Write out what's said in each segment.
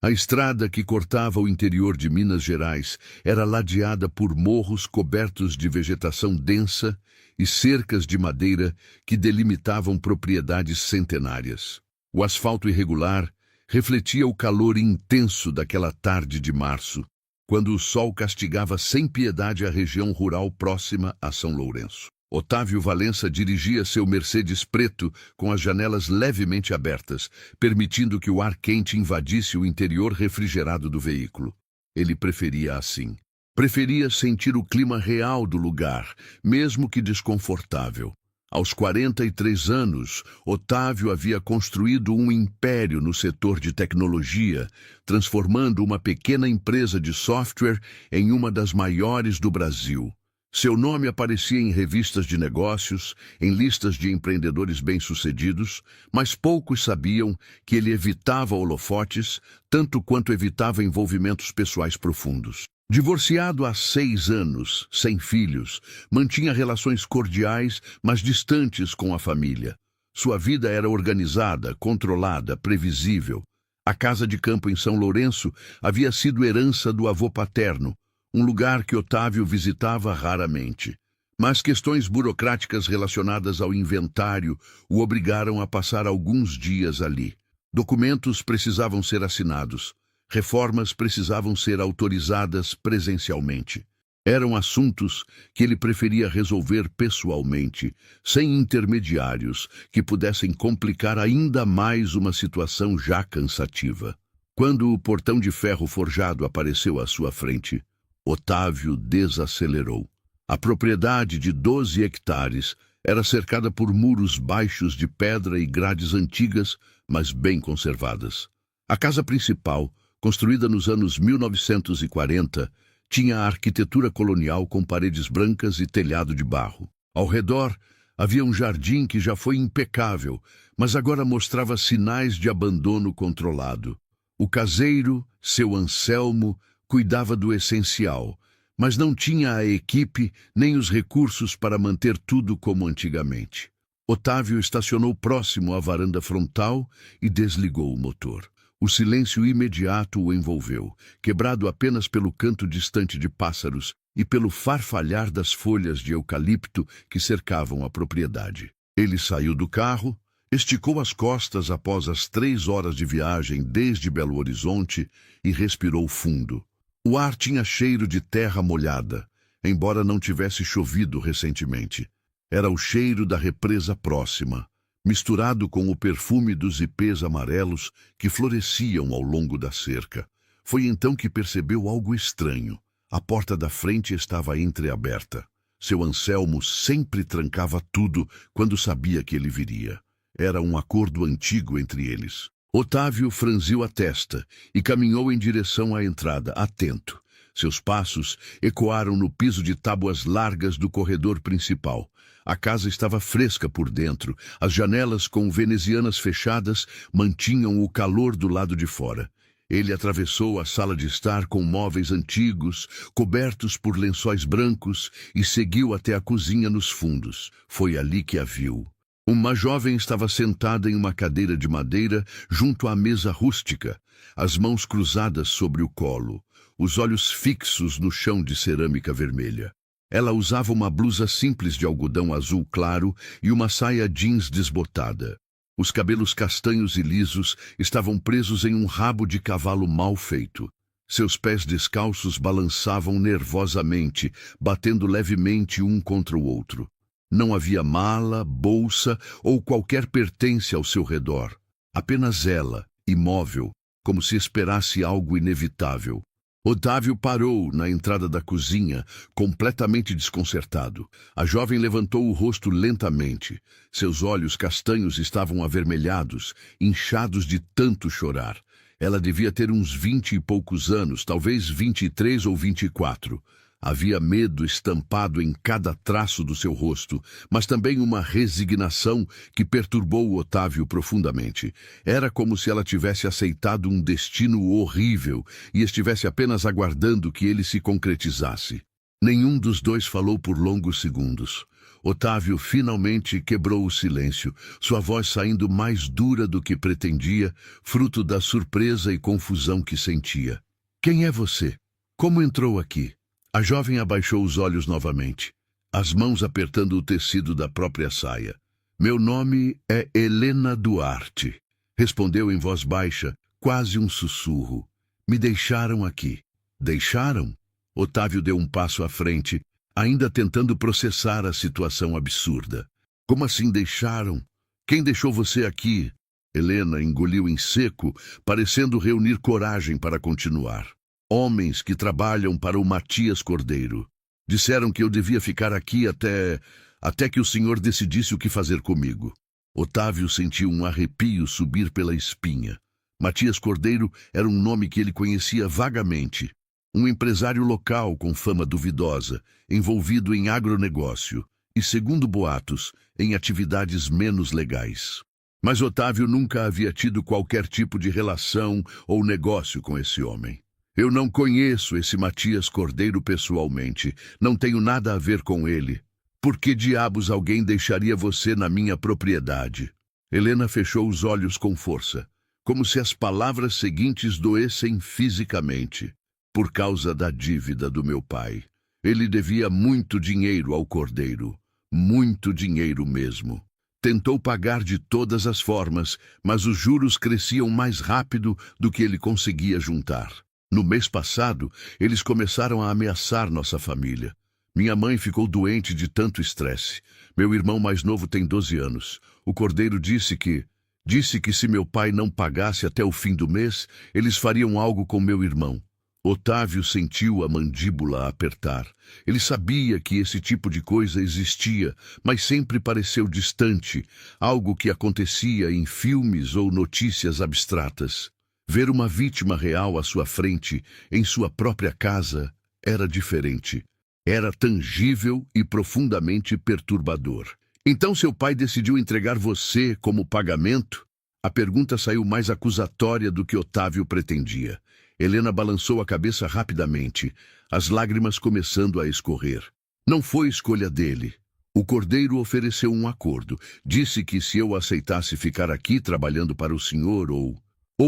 A estrada que cortava o interior de Minas Gerais era ladeada por morros cobertos de vegetação densa e cercas de madeira que delimitavam propriedades centenárias. O asfalto irregular refletia o calor intenso daquela tarde de março, quando o sol castigava sem piedade a região rural próxima a São Lourenço. Otávio Valença dirigia seu Mercedes preto com as janelas levemente abertas, permitindo que o ar quente invadisse o interior refrigerado do veículo. Ele preferia assim. Preferia sentir o clima real do lugar, mesmo que desconfortável. Aos 43 anos, Otávio havia construído um império no setor de tecnologia, transformando uma pequena empresa de software em uma das maiores do Brasil. Seu nome aparecia em revistas de negócios, em listas de empreendedores bem-sucedidos, mas poucos sabiam que ele evitava holofotes, tanto quanto evitava envolvimentos pessoais profundos. Divorciado há 6 anos, sem filhos, mantinha relações cordiais, mas distantes com a família. Sua vida era organizada, controlada, previsível. A casa de campo em São Lourenço havia sido herança do avô paterno, um lugar que Otávio visitava raramente. Mas questões burocráticas relacionadas ao inventário o obrigaram a passar alguns dias ali. Documentos precisavam ser assinados. Reformas precisavam ser autorizadas presencialmente. Eram assuntos que ele preferia resolver pessoalmente, sem intermediários que pudessem complicar ainda mais uma situação já cansativa. Quando o portão de ferro forjado apareceu à sua frente, Otávio desacelerou. A propriedade de 12 hectares era cercada por muros baixos de pedra e grades antigas, mas bem conservadas. A casa principal, construída nos anos 1940, tinha a arquitetura colonial com paredes brancas e telhado de barro. Ao redor, havia um jardim que já foi impecável, mas agora mostrava sinais de abandono controlado. O caseiro, seu Anselmo, cuidava do essencial, mas não tinha a equipe nem os recursos para manter tudo como antigamente. Otávio estacionou próximo à varanda frontal e desligou o motor. O silêncio imediato o envolveu, quebrado apenas pelo canto distante de pássaros e pelo farfalhar das folhas de eucalipto que cercavam a propriedade. Ele saiu do carro, esticou as costas após as 3 horas de viagem desde Belo Horizonte e respirou fundo. O ar tinha cheiro de terra molhada, embora não tivesse chovido recentemente. Era o cheiro da represa próxima, misturado com o perfume dos ipês amarelos que floresciam ao longo da cerca. Foi então que percebeu algo estranho. A porta da frente estava entreaberta. Seu Anselmo sempre trancava tudo quando sabia que ele viria. Era um acordo antigo entre eles. Otávio franziu a testa e caminhou em direção à entrada, atento. Seus passos ecoaram no piso de tábuas largas do corredor principal. A casa estava fresca por dentro. As janelas com venezianas fechadas mantinham o calor do lado de fora. Ele atravessou a sala de estar com móveis antigos, cobertos por lençóis brancos, e seguiu até a cozinha nos fundos. Foi ali que a viu. Uma jovem estava sentada em uma cadeira de madeira junto à mesa rústica, as mãos cruzadas sobre o colo, os olhos fixos no chão de cerâmica vermelha. Ela usava uma blusa simples de algodão azul claro e uma saia jeans desbotada. Os cabelos castanhos e lisos estavam presos em um rabo de cavalo mal feito. Seus pés descalços balançavam nervosamente, batendo levemente um contra o outro. Não havia mala, bolsa ou qualquer pertence ao seu redor. Apenas ela, imóvel, como se esperasse algo inevitável. Otávio parou na entrada da cozinha, completamente desconcertado. A jovem levantou o rosto lentamente. Seus olhos castanhos estavam avermelhados, inchados de tanto chorar. Ela devia ter uns 20 e poucos anos, talvez 23 ou 24. Havia medo estampado em cada traço do seu rosto, mas também uma resignação que perturbou Otávio profundamente. Era como se ela tivesse aceitado um destino horrível e estivesse apenas aguardando que ele se concretizasse. Nenhum dos dois falou por longos segundos. Otávio finalmente quebrou o silêncio, sua voz saindo mais dura do que pretendia, fruto da surpresa e confusão que sentia. Quem é você? Como entrou aqui? A jovem abaixou os olhos novamente, as mãos apertando o tecido da própria saia. Meu nome é Helena Duarte, respondeu em voz baixa, quase um sussurro. Me deixaram aqui. Deixaram? Otávio deu um passo à frente, ainda tentando processar a situação absurda. Como assim deixaram? Quem deixou você aqui? Helena engoliu em seco, parecendo reunir coragem para continuar. Homens que trabalham para o Matias Cordeiro. Disseram que eu devia ficar aqui até que o senhor decidisse o que fazer comigo. Otávio sentiu um arrepio subir pela espinha. Matias Cordeiro era um nome que ele conhecia vagamente. Um empresário local com fama duvidosa, envolvido em agronegócio e, segundo boatos, em atividades menos legais. Mas Otávio nunca havia tido qualquer tipo de relação ou negócio com esse homem. Eu não conheço esse Matias Cordeiro pessoalmente, não tenho nada a ver com ele. Por que diabos alguém deixaria você na minha propriedade? Helena fechou os olhos com força, como se as palavras seguintes doessem fisicamente. Por causa da dívida do meu pai. Ele devia muito dinheiro ao Cordeiro, muito dinheiro mesmo. Tentou pagar de todas as formas, mas os juros cresciam mais rápido do que ele conseguia juntar. No mês passado, eles começaram a ameaçar nossa família. Minha mãe ficou doente de tanto estresse. Meu irmão mais novo tem 12 anos. O Cordeiro disse que se meu pai não pagasse até o fim do mês, eles fariam algo com meu irmão. Otávio sentiu a mandíbula apertar. Ele sabia que esse tipo de coisa existia, mas sempre pareceu distante, algo que acontecia em filmes ou notícias abstratas. Ver uma vítima real à sua frente, em sua própria casa, era diferente. Era tangível e profundamente perturbador. Então seu pai decidiu entregar você como pagamento? A pergunta saiu mais acusatória do que Otávio pretendia. Helena balançou a cabeça rapidamente, as lágrimas começando a escorrer. Não foi escolha dele. O Cordeiro ofereceu um acordo. Disse que se eu aceitasse ficar aqui trabalhando para o senhor ou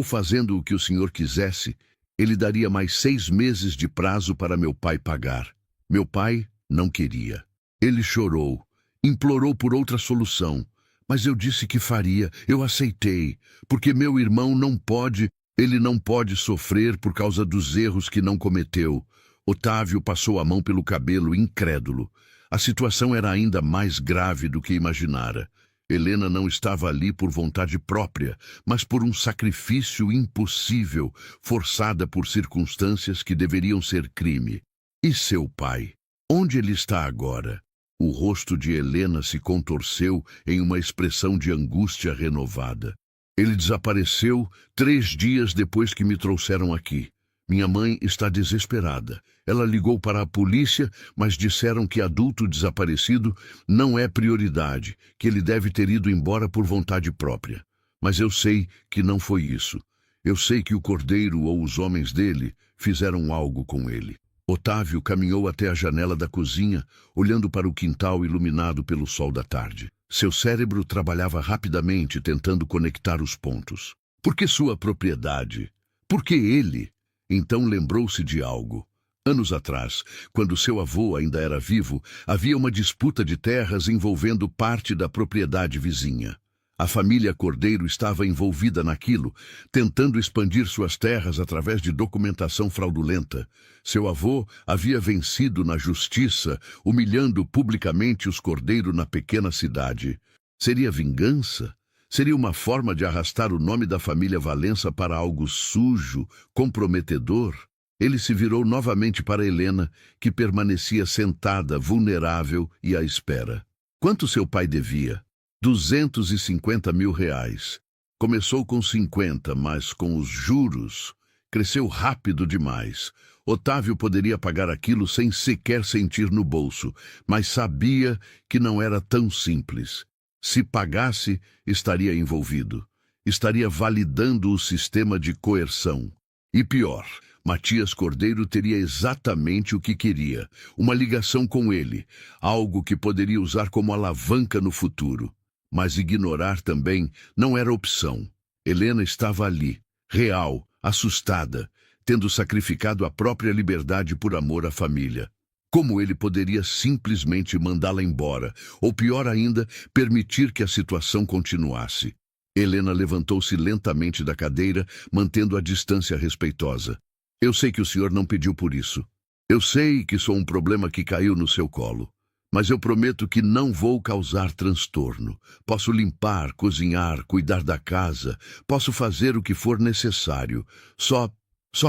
fazendo o que o senhor quisesse, ele daria mais 6 meses de prazo para meu pai pagar. Meu pai não queria. Ele chorou, implorou por outra solução. Mas eu disse que faria, eu aceitei, porque meu irmão não pode... Ele não pode sofrer por causa dos erros que não cometeu. Otávio passou a mão pelo cabelo, incrédulo. A situação era ainda mais grave do que imaginara. Helena não estava ali por vontade própria, mas por um sacrifício impossível, forçada por circunstâncias que deveriam ser crime. E seu pai? Onde ele está agora? O rosto de Helena se contorceu em uma expressão de angústia renovada. Ele desapareceu 3 dias depois que me trouxeram aqui. Minha mãe está desesperada. Ela ligou para a polícia, mas disseram que adulto desaparecido não é prioridade, que ele deve ter ido embora por vontade própria. Mas eu sei que não foi isso. Eu sei que o Cordeiro ou os homens dele fizeram algo com ele. Otávio caminhou até a janela da cozinha, olhando para o quintal iluminado pelo sol da tarde. Seu cérebro trabalhava rapidamente, tentando conectar os pontos. Por que sua propriedade? Por que ele? Então lembrou-se de algo. Anos atrás, quando seu avô ainda era vivo, havia uma disputa de terras envolvendo parte da propriedade vizinha. A família Cordeiro estava envolvida naquilo, tentando expandir suas terras através de documentação fraudulenta. Seu avô havia vencido na justiça, humilhando publicamente os Cordeiro na pequena cidade. Seria vingança? Seria uma forma de arrastar o nome da família Valença para algo sujo, comprometedor? Ele se virou novamente para Helena, que permanecia sentada, vulnerável e à espera. Quanto seu pai devia? 250 mil reais. Começou com 50, mas com os juros, cresceu rápido demais. Otávio poderia pagar aquilo sem sequer sentir no bolso, mas sabia que não era tão simples. Se pagasse, estaria envolvido. Estaria validando o sistema de coerção. E pior, Matias Cordeiro teria exatamente o que queria, uma ligação com ele, algo que poderia usar como alavanca no futuro. Mas ignorar também não era opção. Helena estava ali, real, assustada, tendo sacrificado a própria liberdade por amor à família. Como ele poderia simplesmente mandá-la embora, ou pior ainda, permitir que a situação continuasse? Helena levantou-se lentamente da cadeira, mantendo a distância respeitosa. Eu sei que o senhor não pediu por isso. Eu sei que sou um problema que caiu no seu colo. Mas eu prometo que não vou causar transtorno. Posso limpar, cozinhar, cuidar da casa. Posso fazer o que for necessário. Só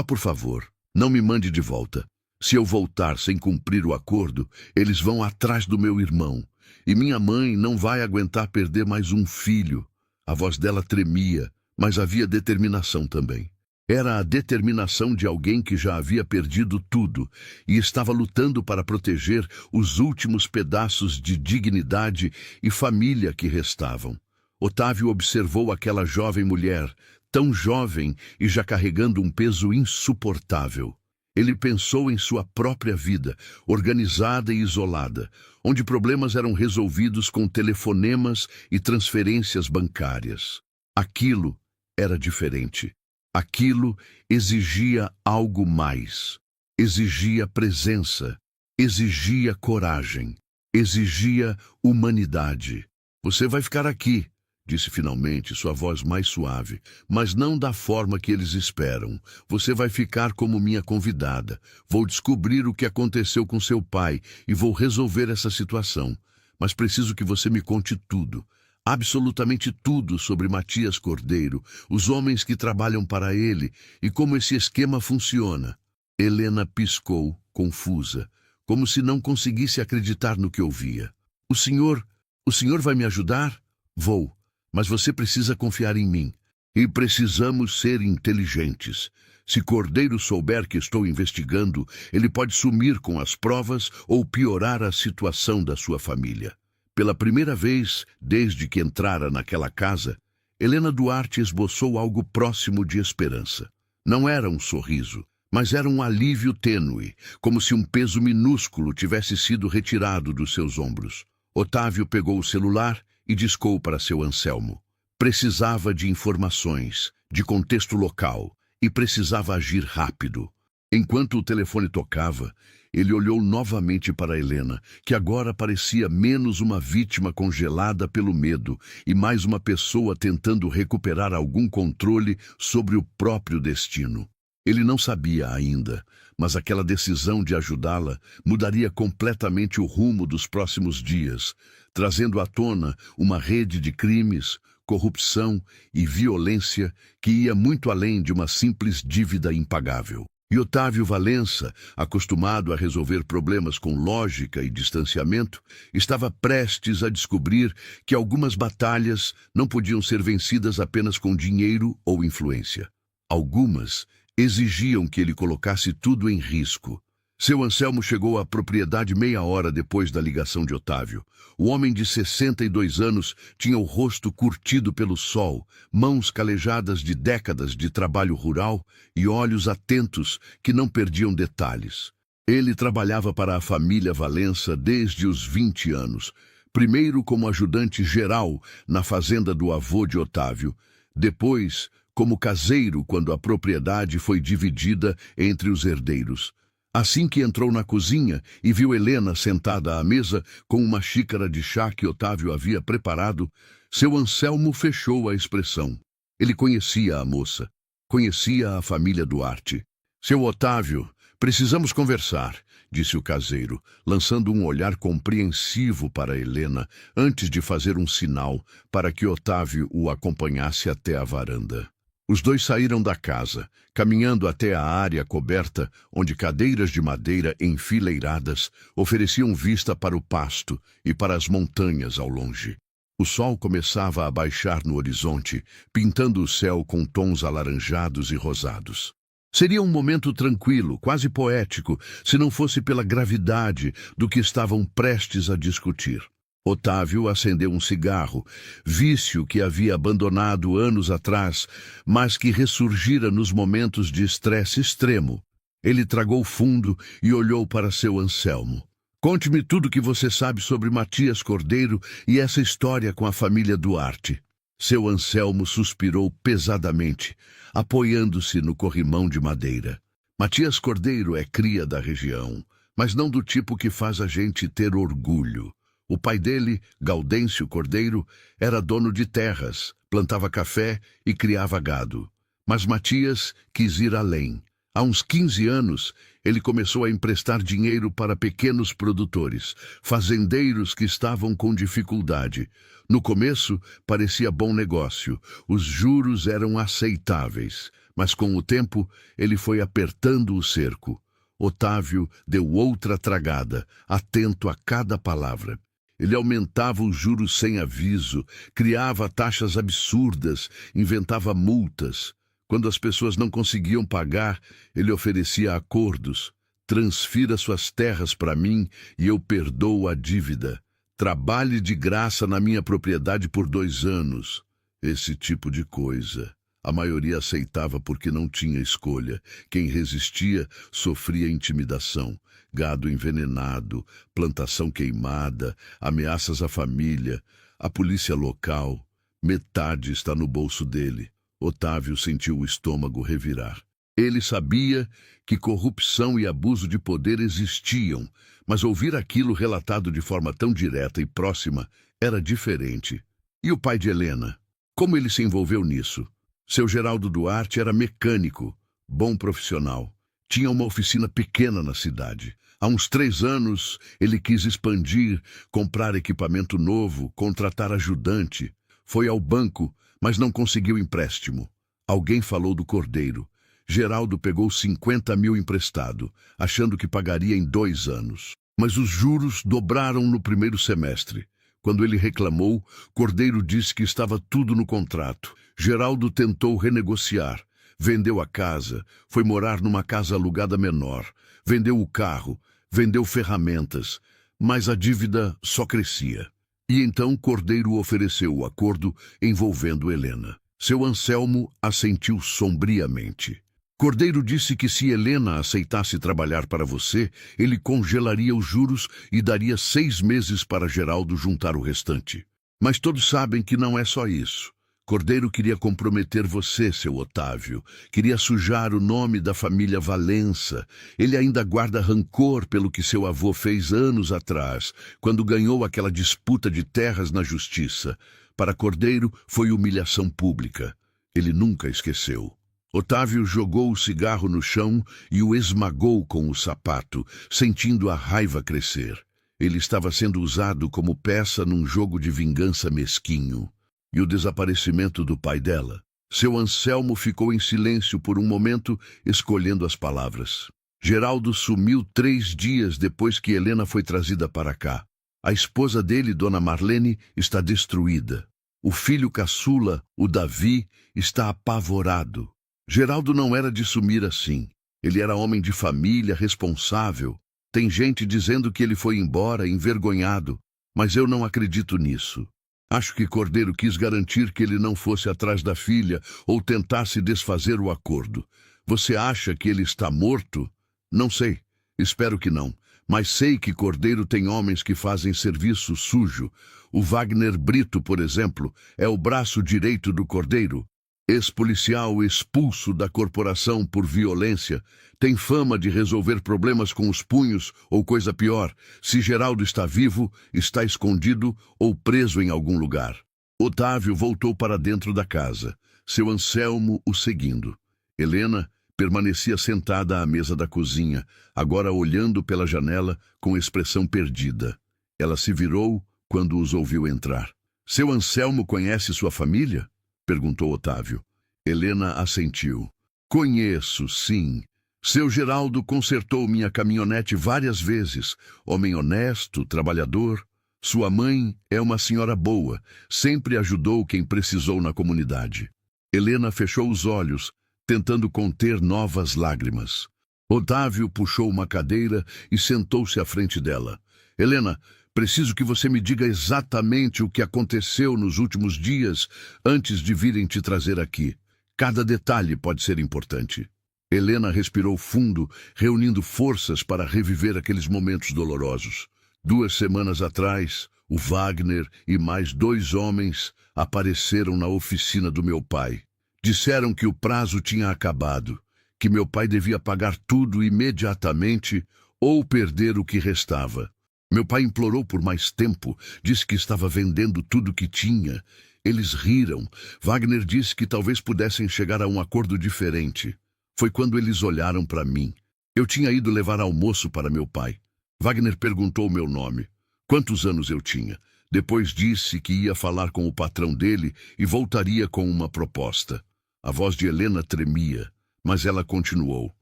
por favor, não me mande de volta. Se eu voltar sem cumprir o acordo, eles vão atrás do meu irmão. E minha mãe não vai aguentar perder mais um filho. A voz dela tremia, mas havia determinação também. Era a determinação de alguém que já havia perdido tudo e estava lutando para proteger os últimos pedaços de dignidade e família que restavam. Otávio observou aquela jovem mulher, tão jovem e já carregando um peso insuportável. Ele pensou em sua própria vida, organizada e isolada, onde problemas eram resolvidos com telefonemas e transferências bancárias. Aquilo era diferente. Aquilo exigia algo mais. Exigia presença, exigia coragem, exigia humanidade. Você vai ficar aqui, disse finalmente, sua voz mais suave, mas não da forma que eles esperam. Você vai ficar como minha convidada. Vou descobrir o que aconteceu com seu pai e vou resolver essa situação. Mas preciso que você me conte tudo. Absolutamente tudo sobre Matias Cordeiro, os homens que trabalham para ele e como esse esquema funciona. Helena piscou, confusa, como se não conseguisse acreditar no que ouvia. O senhor vai me ajudar? Vou, mas você precisa confiar em mim. E precisamos ser inteligentes. Se Cordeiro souber que estou investigando, ele pode sumir com as provas ou piorar a situação da sua família. Pela primeira vez, desde que entrara naquela casa, Helena Duarte esboçou algo próximo de esperança. Não era um sorriso, mas era um alívio tênue, como se um peso minúsculo tivesse sido retirado dos seus ombros. Otávio pegou o celular e discou para seu Anselmo. Precisava de informações, de contexto local, e precisava agir rápido. Enquanto o telefone tocava, ele olhou novamente para Helena, que agora parecia menos uma vítima congelada pelo medo e mais uma pessoa tentando recuperar algum controle sobre o próprio destino. Ele não sabia ainda, mas aquela decisão de ajudá-la mudaria completamente o rumo dos próximos dias, trazendo à tona uma rede de crimes, corrupção e violência que ia muito além de uma simples dívida impagável. E Otávio Valença, acostumado a resolver problemas com lógica e distanciamento, estava prestes a descobrir que algumas batalhas não podiam ser vencidas apenas com dinheiro ou influência. Algumas exigiam que ele colocasse tudo em risco. Seu Anselmo chegou à propriedade meia hora depois da ligação de Otávio. O homem de 62 anos tinha o rosto curtido pelo sol, mãos calejadas de décadas de trabalho rural e olhos atentos que não perdiam detalhes. Ele trabalhava para a família Valença desde os 20 anos, primeiro como ajudante geral na fazenda do avô de Otávio, depois como caseiro quando a propriedade foi dividida entre os herdeiros. Assim que entrou na cozinha e viu Helena sentada à mesa com uma xícara de chá que Otávio havia preparado, seu Anselmo fechou a expressão. Ele conhecia a moça, conhecia a família Duarte. Seu Otávio, precisamos conversar, disse o caseiro, lançando um olhar compreensivo para Helena antes de fazer um sinal para que Otávio o acompanhasse até a varanda. Os dois saíram da casa, caminhando até a área coberta, onde cadeiras de madeira enfileiradas ofereciam vista para o pasto e para as montanhas ao longe. O sol começava a baixar no horizonte, pintando o céu com tons alaranjados e rosados. Seria um momento tranquilo, quase poético, se não fosse pela gravidade do que estavam prestes a discutir. Otávio acendeu um cigarro, vício que havia abandonado anos atrás, mas que ressurgira nos momentos de estresse extremo. Ele tragou fundo e olhou para seu Anselmo. Conte-me tudo o que você sabe sobre Matias Cordeiro e essa história com a família Duarte. Seu Anselmo suspirou pesadamente, apoiando-se no corrimão de madeira. Matias Cordeiro é cria da região, mas não do tipo que faz a gente ter orgulho. O pai dele, Gaudêncio Cordeiro, era dono de terras, plantava café e criava gado. Mas Matias quis ir além. Há uns 15 anos, ele começou a emprestar dinheiro para pequenos produtores, fazendeiros que estavam com dificuldade. No começo, parecia bom negócio, os juros eram aceitáveis, mas com o tempo, ele foi apertando o cerco. Otávio deu outra tragada, atento a cada palavra. Ele aumentava os juros sem aviso, criava taxas absurdas, inventava multas. Quando as pessoas não conseguiam pagar, ele oferecia acordos. Transfira suas terras para mim e eu perdoo a dívida. Trabalhe de graça na minha propriedade por 2 anos. Esse tipo de coisa. A maioria aceitava porque não tinha escolha. Quem resistia sofria intimidação. Gado envenenado, plantação queimada, ameaças à família, a polícia local. Metade está no bolso dele. Otávio sentiu o estômago revirar. Ele sabia que corrupção e abuso de poder existiam, mas ouvir aquilo relatado de forma tão direta e próxima era diferente. E o pai de Helena? Como ele se envolveu nisso? Seu Geraldo Duarte era mecânico, bom profissional. Tinha uma oficina pequena na cidade. Há uns 3 anos, ele quis expandir, comprar equipamento novo, contratar ajudante. Foi ao banco, mas não conseguiu empréstimo. Alguém falou do Cordeiro. Geraldo pegou 50 mil emprestado, achando que pagaria em 2 anos. Mas os juros dobraram no primeiro semestre. Quando ele reclamou, Cordeiro disse que estava tudo no contrato. Geraldo tentou renegociar. Vendeu a casa, foi morar numa casa alugada menor. Vendeu o carro, vendeu ferramentas, mas a dívida só crescia. E então Cordeiro ofereceu o acordo envolvendo Helena. Seu Anselmo assentiu sombriamente. Cordeiro disse que se Helena aceitasse trabalhar para você, ele congelaria os juros e daria 6 meses para Geraldo juntar o restante. Mas todos sabem que não é só isso. Cordeiro queria comprometer você, seu Otávio. Queria sujar o nome da família Valença. Ele ainda guarda rancor pelo que seu avô fez anos atrás, quando ganhou aquela disputa de terras na justiça. Para Cordeiro, foi humilhação pública. Ele nunca esqueceu. Otávio jogou o cigarro no chão e o esmagou com o sapato, sentindo a raiva crescer. Ele estava sendo usado como peça num jogo de vingança mesquinho. E o desaparecimento do pai dela? Seu Anselmo ficou em silêncio por um momento, escolhendo as palavras. Geraldo sumiu 3 dias depois que Helena foi trazida para cá. A esposa dele, Dona Marlene, está destruída. O filho caçula, o Davi, está apavorado. Geraldo não era de sumir assim. Ele era homem de família, responsável. Tem gente dizendo que ele foi embora, envergonhado, mas eu não acredito nisso. Acho que Cordeiro quis garantir que ele não fosse atrás da filha ou tentasse desfazer o acordo. Você acha que ele está morto? Não sei. Espero que não. Mas sei que Cordeiro tem homens que fazem serviço sujo. O Wagner Brito, por exemplo, é o braço direito do Cordeiro. Ex-policial expulso da corporação por violência, tem fama de resolver problemas com os punhos ou coisa pior. Se Geraldo está vivo, está escondido ou preso em algum lugar. Otávio voltou para dentro da casa, seu Anselmo o seguindo. Helena permanecia sentada à mesa da cozinha, agora olhando pela janela com expressão perdida. Ela se virou quando os ouviu entrar. Seu Anselmo conhece sua família? Perguntou Otávio. Helena assentiu. Conheço, sim. Seu Geraldo consertou minha caminhonete várias vezes. Homem honesto, trabalhador. Sua mãe é uma senhora boa. Sempre ajudou quem precisou na comunidade. Helena fechou os olhos, tentando conter novas lágrimas. Otávio puxou uma cadeira e sentou-se à frente dela. Helena, Preciso que você me diga exatamente o que aconteceu nos últimos dias antes de virem te trazer aqui. Cada detalhe pode ser importante. Helena respirou fundo, reunindo forças para reviver aqueles momentos dolorosos. 2 semanas atrás, o Wagner e mais 2 homens apareceram na oficina do meu pai. Disseram que o prazo tinha acabado, que meu pai devia pagar tudo imediatamente ou perder o que restava. Meu pai implorou por mais tempo, disse que estava vendendo tudo que tinha. Eles riram. Wagner disse que talvez pudessem chegar a um acordo diferente. Foi quando eles olharam para mim. Eu tinha ido levar almoço para meu pai. Wagner perguntou meu nome. Quantos anos eu tinha? Depois disse que ia falar com o patrão dele e voltaria com uma proposta. A voz de Helena tremia, mas ela continuou.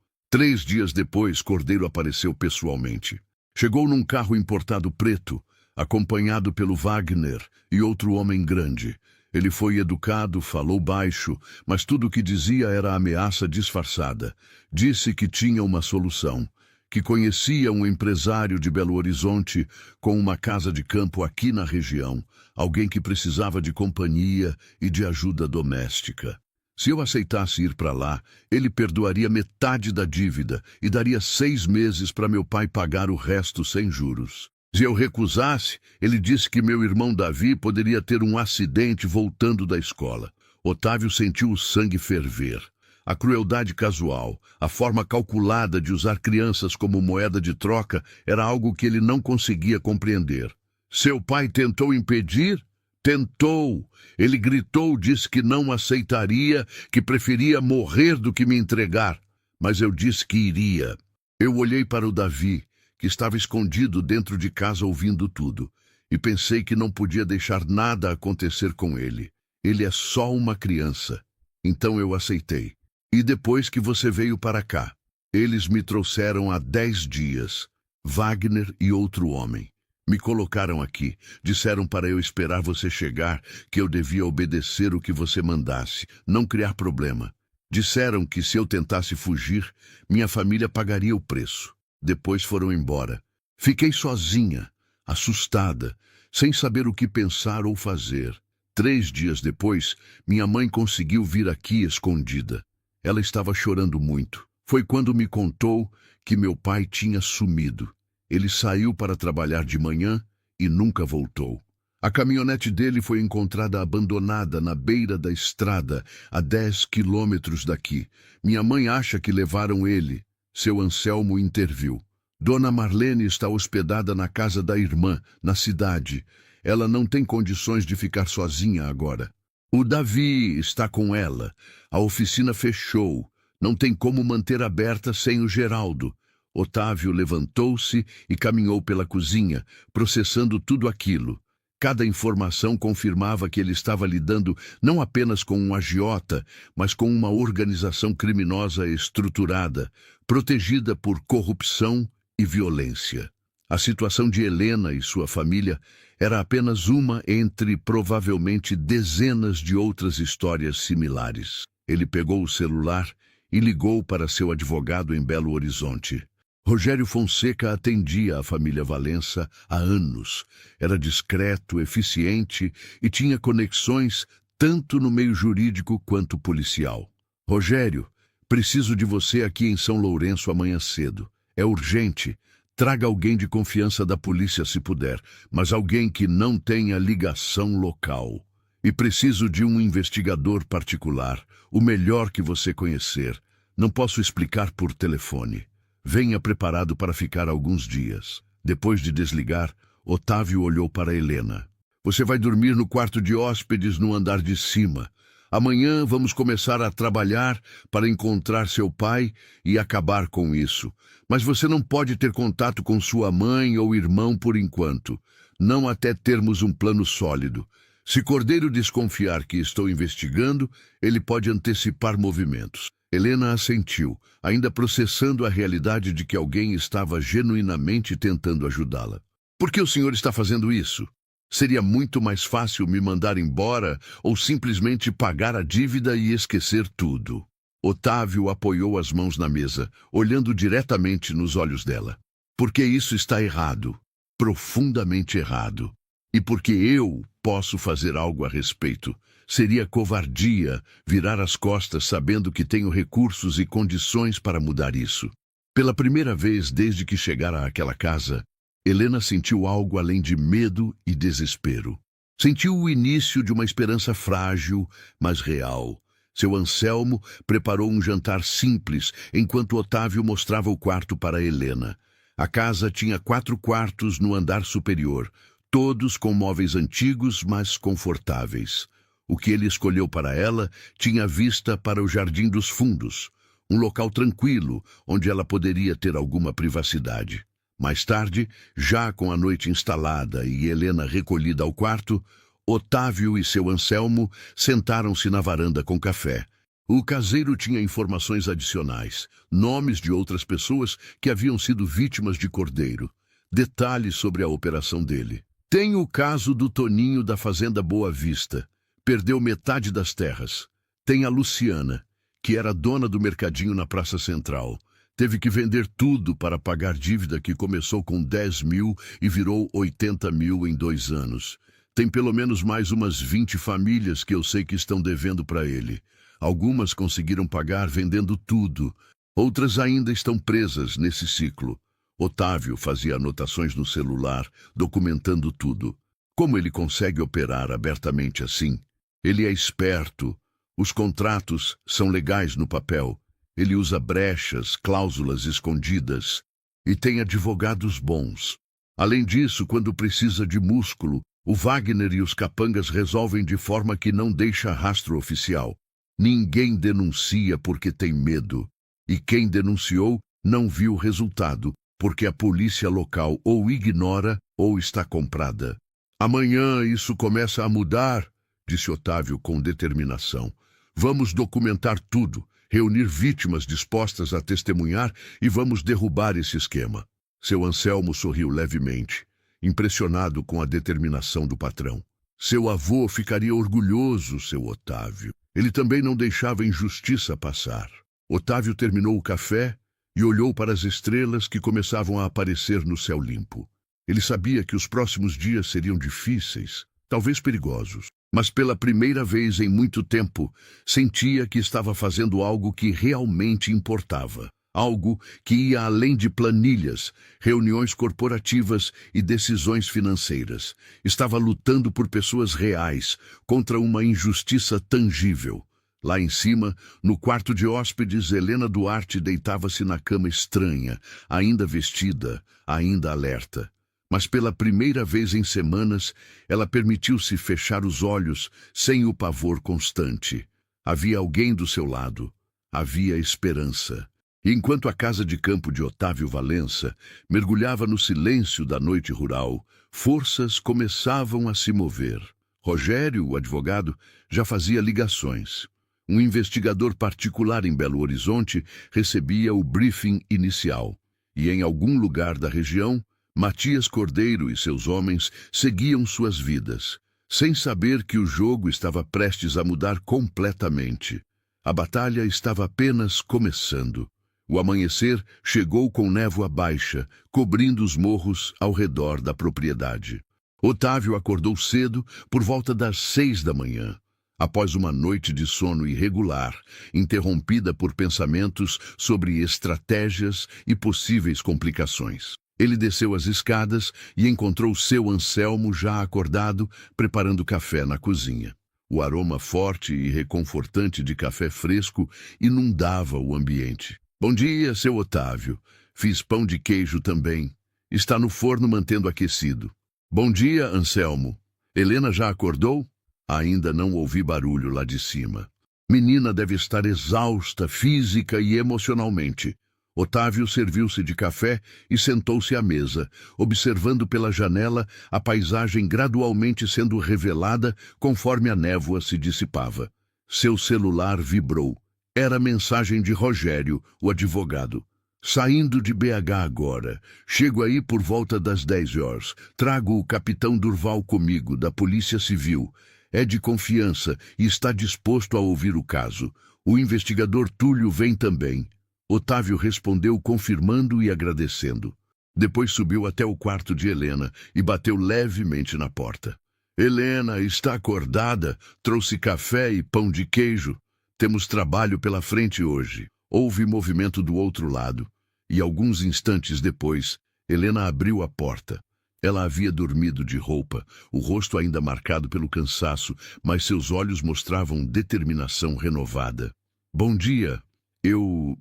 3 dias depois, Cordeiro apareceu pessoalmente. Chegou num carro importado preto, acompanhado pelo Wagner e outro homem grande. Ele foi educado, falou baixo, mas tudo o que dizia era ameaça disfarçada. Disse que tinha uma solução, que conhecia um empresário de Belo Horizonte com uma casa de campo aqui na região, alguém que precisava de companhia e de ajuda doméstica. Se eu aceitasse ir para lá, ele perdoaria metade da dívida e daria 6 meses para meu pai pagar o resto sem juros. Se eu recusasse, ele disse que meu irmão Davi poderia ter um acidente voltando da escola. Otávio sentiu o sangue ferver. A crueldade casual, a forma calculada de usar crianças como moeda de troca era algo que ele não conseguia compreender. Seu pai tentou impedir? Tentou. Ele gritou, disse que não aceitaria, que preferia morrer do que me entregar. Mas eu disse que iria. Eu olhei para o Davi, que estava escondido dentro de casa ouvindo tudo, e pensei que não podia deixar nada acontecer com ele. Ele é só uma criança. Então eu aceitei. E depois que você veio para cá, eles me trouxeram há 10 dias, Wagner e outro homem. Me colocaram aqui, disseram para eu esperar você chegar, que eu devia obedecer o que você mandasse, não criar problema. Disseram que se eu tentasse fugir, minha família pagaria o preço. Depois foram embora. Fiquei sozinha, assustada, sem saber o que pensar ou fazer. 3 dias depois, minha mãe conseguiu vir aqui escondida. Ela estava chorando muito. Foi quando me contou que meu pai tinha sumido. Ele saiu para trabalhar de manhã e nunca voltou. A caminhonete dele foi encontrada abandonada na beira da estrada, a 10 quilômetros daqui. Minha mãe acha que levaram ele. Seu Anselmo interviu. Dona Marlene está hospedada na casa da irmã, na cidade. Ela não tem condições de ficar sozinha agora. O Davi está com ela. A oficina fechou. Não tem como manter aberta sem o Geraldo. Otávio levantou-se e caminhou pela cozinha, processando tudo aquilo. Cada informação confirmava que ele estava lidando não apenas com um agiota, mas com uma organização criminosa estruturada, protegida por corrupção e violência. A situação de Helena e sua família era apenas uma entre provavelmente dezenas de outras histórias similares. Ele pegou o celular e ligou para seu advogado em Belo Horizonte. Rogério Fonseca atendia a família Valença há anos. Era discreto, eficiente e tinha conexões tanto no meio jurídico quanto policial. Rogério, preciso de você aqui em São Lourenço amanhã cedo. É urgente. Traga alguém de confiança da polícia se puder, mas alguém que não tenha ligação local. E preciso de um investigador particular, o melhor que você conhecer. Não posso explicar por telefone. Venha preparado para ficar alguns dias. Depois de desligar, Otávio olhou para Helena. Você vai dormir no quarto de hóspedes no andar de cima. Amanhã vamos começar a trabalhar para encontrar seu pai e acabar com isso. Mas você não pode ter contato com sua mãe ou irmão por enquanto. Não até termos um plano sólido. Se Cordeiro desconfiar que estou investigando, ele pode antecipar movimentos. Helena assentiu, ainda processando a realidade de que alguém estava genuinamente tentando ajudá-la. Por que o senhor está fazendo isso? Seria muito mais fácil me mandar embora ou simplesmente pagar a dívida e esquecer tudo. Otávio apoiou as mãos na mesa, olhando diretamente nos olhos dela. Porque isso está errado. profundamente errado. E porque eu posso fazer algo a respeito. Seria covardia virar as costas sabendo que tenho recursos e condições para mudar isso. Pela primeira vez desde que chegara àquela casa, Helena sentiu algo além de medo e desespero. Sentiu o início de uma esperança frágil, mas real. Seu Anselmo preparou um jantar simples, enquanto Otávio mostrava o quarto para Helena. A casa tinha 4 quartos no andar superior, todos com móveis antigos, mas confortáveis. O que ele escolheu para ela tinha vista para o Jardim dos Fundos, um local tranquilo, onde ela poderia ter alguma privacidade. Mais tarde, já com a noite instalada e Helena recolhida ao quarto, Otávio e seu Anselmo sentaram-se na varanda com café. O caseiro tinha informações adicionais, nomes de outras pessoas que haviam sido vítimas de Cordeiro, detalhes sobre a operação dele. Tem o caso do Toninho da Fazenda Boa Vista. Perdeu metade das terras. Tem a Luciana, que era dona do mercadinho na Praça Central. Teve que vender tudo para pagar dívida que começou com 10 mil e virou 80 mil em 2 anos. Tem pelo menos mais umas 20 famílias que eu sei que estão devendo para ele. Algumas conseguiram pagar vendendo tudo. Outras ainda estão presas nesse ciclo. Otávio fazia anotações no celular, documentando tudo. Como ele consegue operar abertamente assim? Ele é esperto. Os contratos são legais no papel. Ele usa brechas, cláusulas escondidas e tem advogados bons. Além disso, quando precisa de músculo, o Wagner e os capangas resolvem de forma que não deixa rastro oficial. Ninguém denuncia porque tem medo. E quem denunciou não viu o resultado, porque a polícia local ou ignora ou está comprada. Amanhã isso começa a mudar, disse Otávio com determinação. Vamos documentar tudo, reunir vítimas dispostas a testemunhar e vamos derrubar esse esquema. Seu Anselmo sorriu levemente, impressionado com a determinação do patrão. Seu avô ficaria orgulhoso, seu Otávio. Ele também não deixava injustiça passar. Otávio terminou o café e olhou para as estrelas que começavam a aparecer no céu limpo. Ele sabia que os próximos dias seriam difíceis, talvez perigosos. Mas pela primeira vez em muito tempo, sentia que estava fazendo algo que realmente importava. Algo que ia além de planilhas, reuniões corporativas e decisões financeiras. Estava lutando por pessoas reais, contra uma injustiça tangível. Lá em cima, no quarto de hóspedes, Helena Duarte deitava-se na cama estranha, ainda vestida, ainda alerta. Mas pela primeira vez em semanas, ela permitiu-se fechar os olhos sem o pavor constante. Havia alguém do seu lado. Havia esperança. E enquanto a casa de campo de Otávio Valença mergulhava no silêncio da noite rural, forças começavam a se mover. Rogério, o advogado, já fazia ligações. Um investigador particular em Belo Horizonte recebia o briefing inicial. E em algum lugar da região, Matias Cordeiro e seus homens seguiam suas vidas, sem saber que o jogo estava prestes a mudar completamente. A batalha estava apenas começando. O amanhecer chegou com névoa baixa, cobrindo os morros ao redor da propriedade. Otávio acordou cedo, por volta das 6 da manhã. Após uma noite de sono irregular, interrompida por pensamentos sobre estratégias e possíveis complicações. Ele desceu as escadas e encontrou seu Anselmo já acordado, preparando café na cozinha. O aroma forte e reconfortante de café fresco inundava o ambiente. Bom dia, seu Otávio. Fiz pão de queijo também. Está no forno mantendo aquecido. Bom dia, Anselmo. Helena já acordou? Ainda não ouvi barulho lá de cima. Menina deve estar exausta física e emocionalmente. Otávio serviu-se de café e sentou-se à mesa, observando pela janela a paisagem gradualmente sendo revelada conforme a névoa se dissipava. Seu celular vibrou. Era a mensagem de Rogério, o advogado. Saindo de BH agora. Chego aí por volta das 10 horas. Trago o capitão Durval comigo, da Polícia Civil. É de confiança e está disposto a ouvir o caso. O investigador Túlio vem também. Otávio respondeu confirmando e agradecendo. Depois subiu até o quarto de Helena e bateu levemente na porta. Helena, está acordada? Trouxe café e pão de queijo. Temos trabalho pela frente hoje. Houve movimento do outro lado, e alguns instantes depois, Helena abriu a porta. Ela havia dormido de roupa, o rosto ainda marcado pelo cansaço, mas seus olhos mostravam determinação renovada. Bom dia. Eu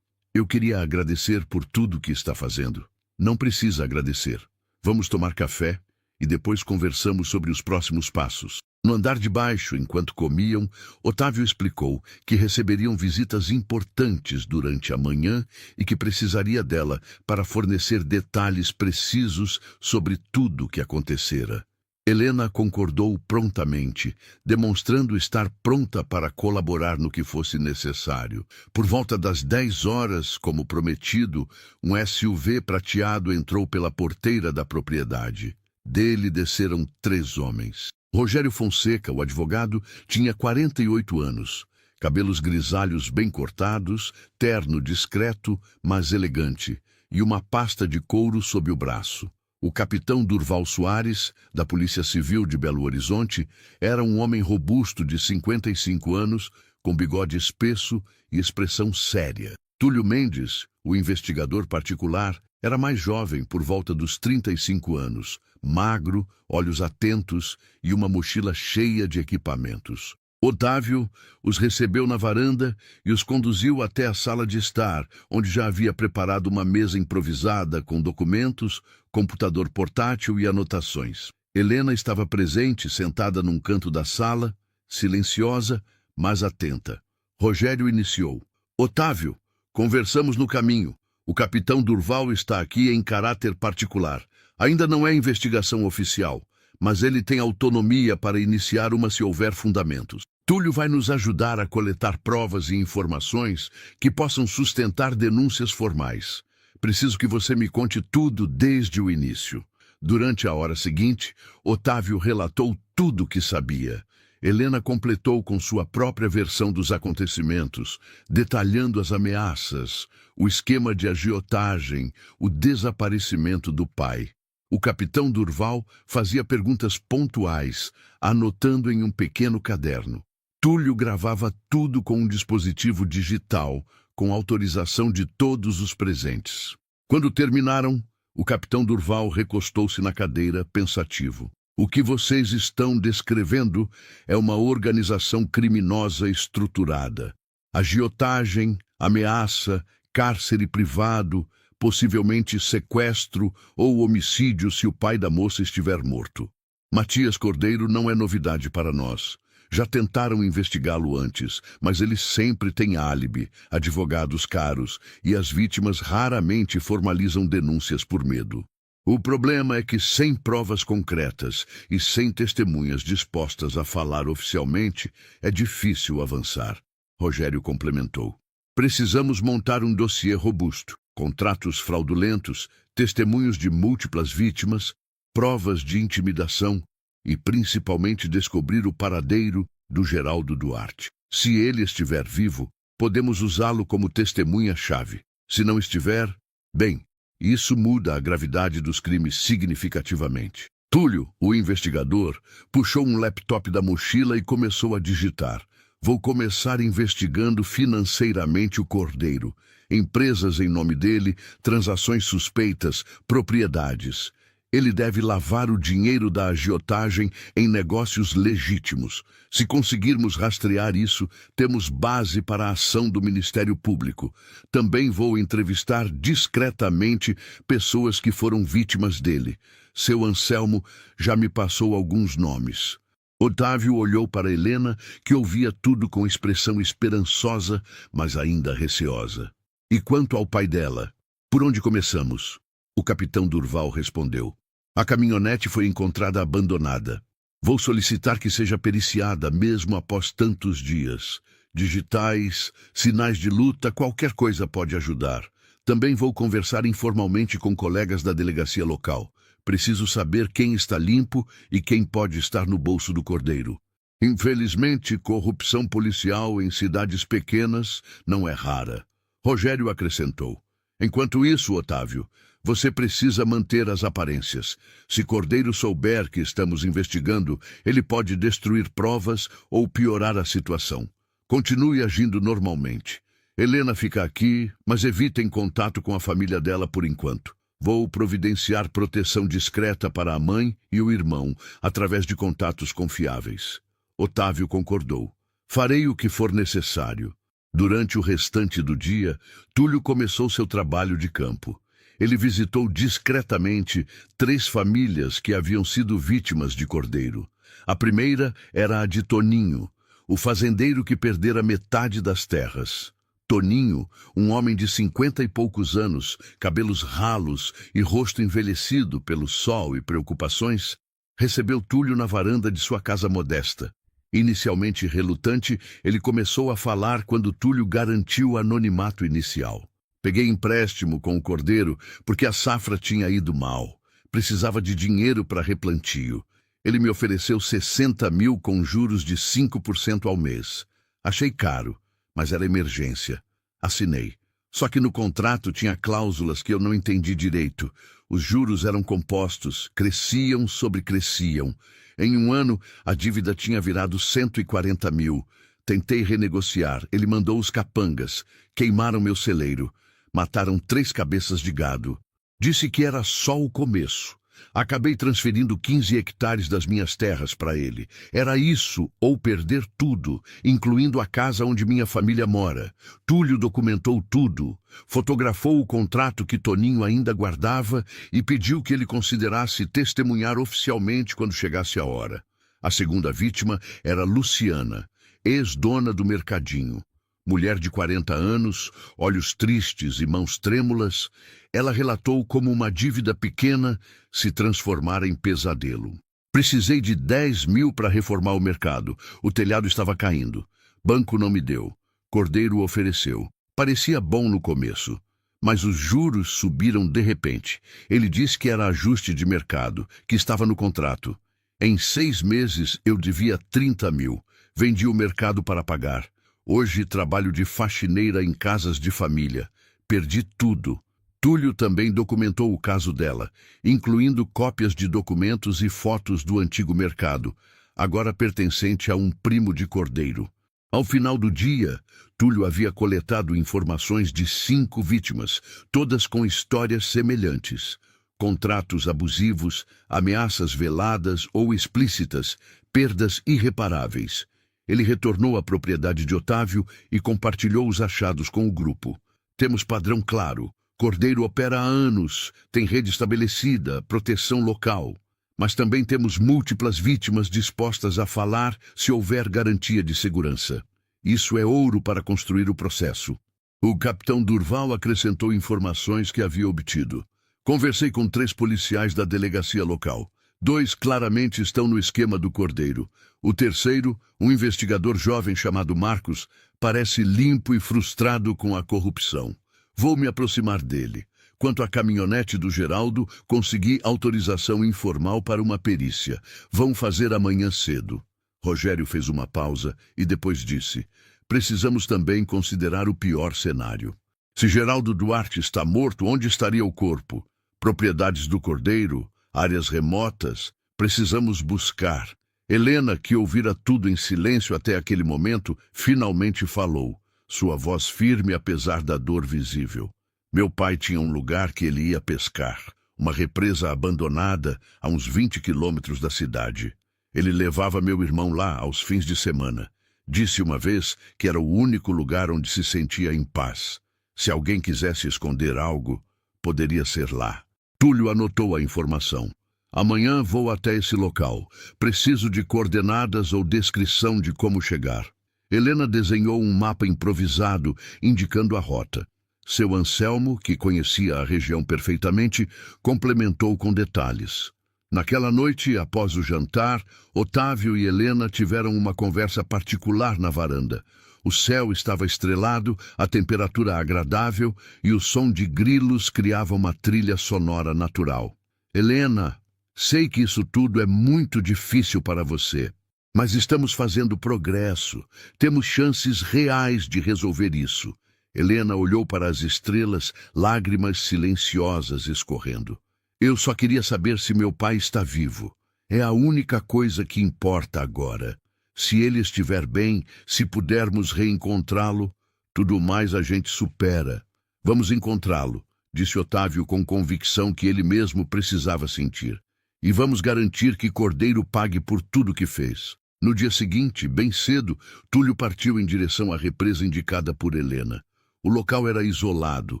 queria agradecer por tudo que está fazendo. Não precisa agradecer. Vamos tomar café e depois conversamos sobre os próximos passos. No andar de baixo, enquanto comiam, Otávio explicou que receberiam visitas importantes durante a manhã e que precisaria dela para fornecer detalhes precisos sobre tudo o que acontecera. Helena concordou prontamente, demonstrando estar pronta para colaborar no que fosse necessário. Por volta das 10 horas, como prometido, um SUV prateado entrou pela porteira da propriedade. Dele desceram 3 homens. Rogério Fonseca, o advogado, tinha 48 anos, cabelos grisalhos bem cortados, terno discreto, mas elegante, e uma pasta de couro sob o braço. O capitão Durval Soares, da Polícia Civil de Belo Horizonte, era um homem robusto de 55 anos, com bigode espesso e expressão séria. Túlio Mendes, o investigador particular, era mais jovem, por volta dos 35 anos, magro, olhos atentos e uma mochila cheia de equipamentos. Otávio os recebeu na varanda e os conduziu até a sala de estar, onde já havia preparado uma mesa improvisada com documentos, computador portátil e anotações. Helena estava presente, sentada num canto da sala, silenciosa, mas atenta. Rogério iniciou. Otávio, conversamos no caminho. O capitão Durval está aqui em caráter particular. Ainda não é investigação oficial, mas ele tem autonomia para iniciar uma se houver fundamentos. Túlio vai nos ajudar a coletar provas e informações que possam sustentar denúncias formais. Preciso que você me conte tudo desde o início. Durante a hora seguinte, Otávio relatou tudo o que sabia. Helena completou com sua própria versão dos acontecimentos, detalhando as ameaças, o esquema de agiotagem, o desaparecimento do pai. O capitão Durval fazia perguntas pontuais, anotando em um pequeno caderno. Túlio gravava tudo com um dispositivo digital, com autorização de todos os presentes. Quando terminaram, o capitão Durval recostou-se na cadeira, pensativo. O que vocês estão descrevendo é uma organização criminosa estruturada. Agiotagem, ameaça, cárcere privado, possivelmente sequestro ou homicídio se o pai da moça estiver morto. Matias Cordeiro não é novidade para nós. Já tentaram investigá-lo antes, mas ele sempre tem álibi, advogados caros, e as vítimas raramente formalizam denúncias por medo. O problema é que, sem provas concretas e sem testemunhas dispostas a falar oficialmente, é difícil avançar. Rogério complementou. Precisamos montar um dossiê robusto, contratos fraudulentos, testemunhos de múltiplas vítimas, provas de intimidação e, principalmente, descobrir o paradeiro do Geraldo Duarte. Se ele estiver vivo, podemos usá-lo como testemunha-chave. Se não estiver, bem, isso muda a gravidade dos crimes significativamente. Túlio, o investigador, puxou um laptop da mochila e começou a digitar. Vou começar investigando financeiramente o Cordeiro. Empresas em nome dele, transações suspeitas, propriedades. Ele deve lavar o dinheiro da agiotagem em negócios legítimos. Se conseguirmos rastrear isso, temos base para a ação do Ministério Público. Também vou entrevistar discretamente pessoas que foram vítimas dele. Seu Anselmo já me passou alguns nomes. Otávio olhou para Helena, que ouvia tudo com expressão esperançosa, mas ainda receosa. E quanto ao pai dela? Por onde começamos? O capitão Durval respondeu. A caminhonete foi encontrada abandonada. Vou solicitar que seja periciada mesmo após tantos dias. Digitais, sinais de luta, qualquer coisa pode ajudar. Também vou conversar informalmente com colegas da delegacia local. Preciso saber quem está limpo e quem pode estar no bolso do Cordeiro. Infelizmente, corrupção policial em cidades pequenas não é rara. Rogério acrescentou. Enquanto isso, Otávio, Você precisa manter as aparências. Se Cordeiro souber que estamos investigando, ele pode destruir provas ou piorar a situação. Continue agindo normalmente. Helena fica aqui, mas evitem contato com a família dela por enquanto. Vou providenciar proteção discreta para a mãe e o irmão, através de contatos confiáveis. Otávio concordou. Farei o que for necessário. Durante o restante do dia, Túlio começou seu trabalho de campo. Ele visitou discretamente 3 famílias que haviam sido vítimas de Cordeiro. A primeira era a de Toninho, o fazendeiro que perdera metade das terras. Toninho, um homem de 50 e poucos anos, cabelos ralos e rosto envelhecido pelo sol e preocupações, recebeu Túlio na varanda de sua casa modesta. Inicialmente relutante, ele começou a falar quando Túlio garantiu o anonimato inicial. Peguei empréstimo com o Cordeiro porque a safra tinha ido mal. Precisava de dinheiro para replantio. Ele me ofereceu 60 mil com juros de 5% ao mês. Achei caro, mas era emergência. Assinei. Só que no contrato tinha cláusulas que eu não entendi direito. Os juros eram compostos, cresciam sobre cresciam. Em um ano, a dívida tinha virado 140 mil. Tentei renegociar. Ele mandou os capangas. Queimaram meu celeiro. Mataram 3 cabeças de gado. Disse que era só o começo. Acabei transferindo 15 hectares das minhas terras para ele. Era isso ou perder tudo, incluindo a casa onde minha família mora. Túlio documentou tudo, fotografou o contrato que Toninho ainda guardava e pediu que ele considerasse testemunhar oficialmente quando chegasse a hora. A segunda vítima era Luciana, ex-dona do mercadinho. Mulher de 40 anos, olhos tristes e mãos trêmulas, ela relatou como uma dívida pequena se transformara em pesadelo. Precisei de 10 mil para reformar o mercado. O telhado estava caindo. Banco não me deu. Cordeiro ofereceu. Parecia bom no começo, mas os juros subiram de repente. Ele disse que era ajuste de mercado, que estava no contrato. Em 6 meses eu devia 30 mil. Vendi o mercado para pagar. Hoje trabalho de faxineira em casas de família. Perdi tudo. Túlio também documentou o caso dela, incluindo cópias de documentos e fotos do antigo mercado, agora pertencente a um primo de Cordeiro. Ao final do dia, Túlio havia coletado informações de 5 vítimas, todas com histórias semelhantes. Contratos abusivos, ameaças veladas ou explícitas, perdas irreparáveis. Ele retornou à propriedade de Otávio e compartilhou os achados com o grupo. Temos padrão claro. Cordeiro opera há anos, tem rede estabelecida, proteção local. Mas também temos múltiplas vítimas dispostas a falar se houver garantia de segurança. Isso é ouro para construir o processo. O capitão Durval acrescentou informações que havia obtido. Conversei com 3 policiais da delegacia local. 2 claramente estão no esquema do Cordeiro. O terceiro, um investigador jovem chamado Marcos, parece limpo e frustrado com a corrupção. Vou me aproximar dele. Quanto à caminhonete do Geraldo, consegui autorização informal para uma perícia. Vão fazer amanhã cedo. Rogério fez uma pausa e depois disse: precisamos também considerar o pior cenário. Se Geraldo Duarte está morto, onde estaria o corpo? Propriedades do Cordeiro? Áreas remotas? Precisamos buscar. Helena, que ouvira tudo em silêncio até aquele momento, finalmente falou. Sua voz firme apesar da dor visível. Meu pai tinha um lugar que ele ia pescar, uma represa abandonada a uns 20 quilômetros da cidade. Ele levava meu irmão lá aos fins de semana. Disse uma vez que era o único lugar onde se sentia em paz. Se alguém quisesse esconder algo, poderia ser lá. Túlio anotou a informação. Amanhã vou até esse local. Preciso de coordenadas ou descrição de como chegar. Helena desenhou um mapa improvisado, indicando a rota. Seu Anselmo, que conhecia a região perfeitamente, complementou com detalhes. Naquela noite, após o jantar, Otávio e Helena tiveram uma conversa particular na varanda. O céu estava estrelado, a temperatura agradável e o som de grilos criava uma trilha sonora natural. Helena, sei que isso tudo é muito difícil para você. Mas estamos fazendo progresso. Temos chances reais de resolver isso. Helena olhou para as estrelas, lágrimas silenciosas escorrendo. Eu só queria saber se meu pai está vivo. É a única coisa que importa agora. Se ele estiver bem, se pudermos reencontrá-lo, tudo mais a gente supera. Vamos encontrá-lo, disse Otávio com convicção que ele mesmo precisava sentir. E vamos garantir que Cordeiro pague por tudo que fez. No dia seguinte, bem cedo, Túlio partiu em direção à represa indicada por Helena. O local era isolado,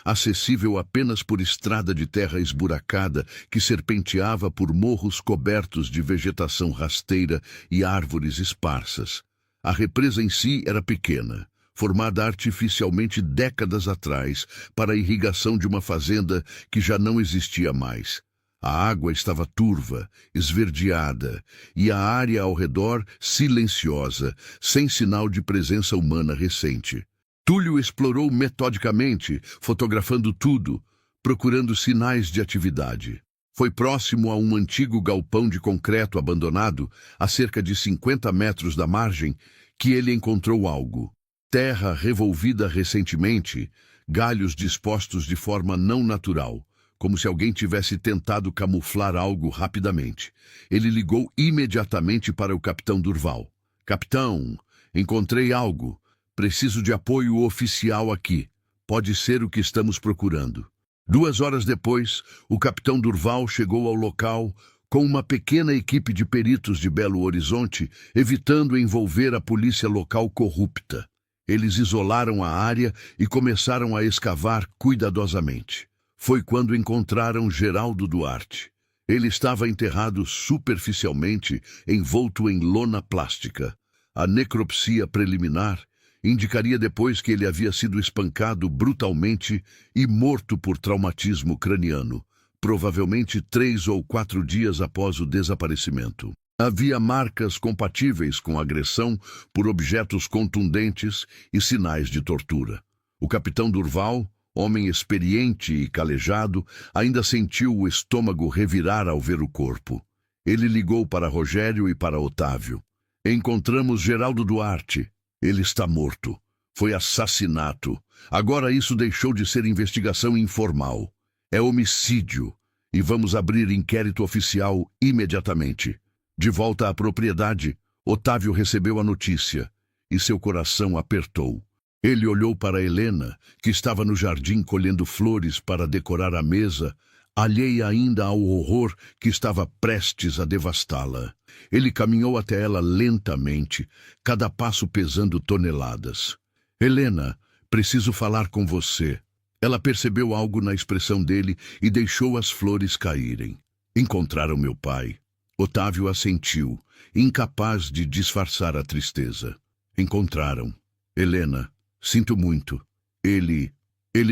acessível apenas por estrada de terra esburacada que serpenteava por morros cobertos de vegetação rasteira e árvores esparsas. A represa em si era pequena, formada artificialmente décadas atrás para a irrigação de uma fazenda que já não existia mais. A água estava turva, esverdeada, e a área ao redor silenciosa, sem sinal de presença humana recente. Túlio explorou metodicamente, fotografando tudo, procurando sinais de atividade. Foi próximo a um antigo galpão de concreto abandonado, a cerca de 50 metros da margem, que ele encontrou algo. Terra revolvida recentemente, galhos dispostos de forma não natural, como se alguém tivesse tentado camuflar algo rapidamente. Ele ligou imediatamente para o capitão Durval. Capitão, encontrei algo. Preciso de apoio oficial aqui. Pode ser o que estamos procurando. 2 horas depois, o capitão Durval chegou ao local com uma pequena equipe de peritos de Belo Horizonte, evitando envolver a polícia local corrupta. Eles isolaram a área e começaram a escavar cuidadosamente. Foi quando encontraram Geraldo Duarte. Ele estava enterrado superficialmente, envolto em lona plástica. A necropsia preliminar indicaria depois que ele havia sido espancado brutalmente e morto por traumatismo craniano, provavelmente 3 ou 4 dias após o desaparecimento. Havia marcas compatíveis com agressão por objetos contundentes e sinais de tortura. O capitão Durval, homem experiente e calejado, ainda sentiu o estômago revirar ao ver o corpo. Ele ligou para Rogério e para Otávio. Encontramos Geraldo Duarte. Ele está morto. Foi assassinato. Agora isso deixou de ser investigação informal. É homicídio. E vamos abrir inquérito oficial imediatamente. De volta à propriedade, Otávio recebeu a notícia e seu coração apertou. Ele olhou para Helena, que estava no jardim colhendo flores para decorar a mesa, alheia ainda ao horror que estava prestes a devastá-la. Ele caminhou até ela lentamente, cada passo pesando toneladas. Helena, preciso falar com você. Ela percebeu algo na expressão dele e deixou as flores caírem. Encontraram meu pai. Otávio assentiu, incapaz de disfarçar a tristeza. Encontraram. Helena, sinto muito. Ele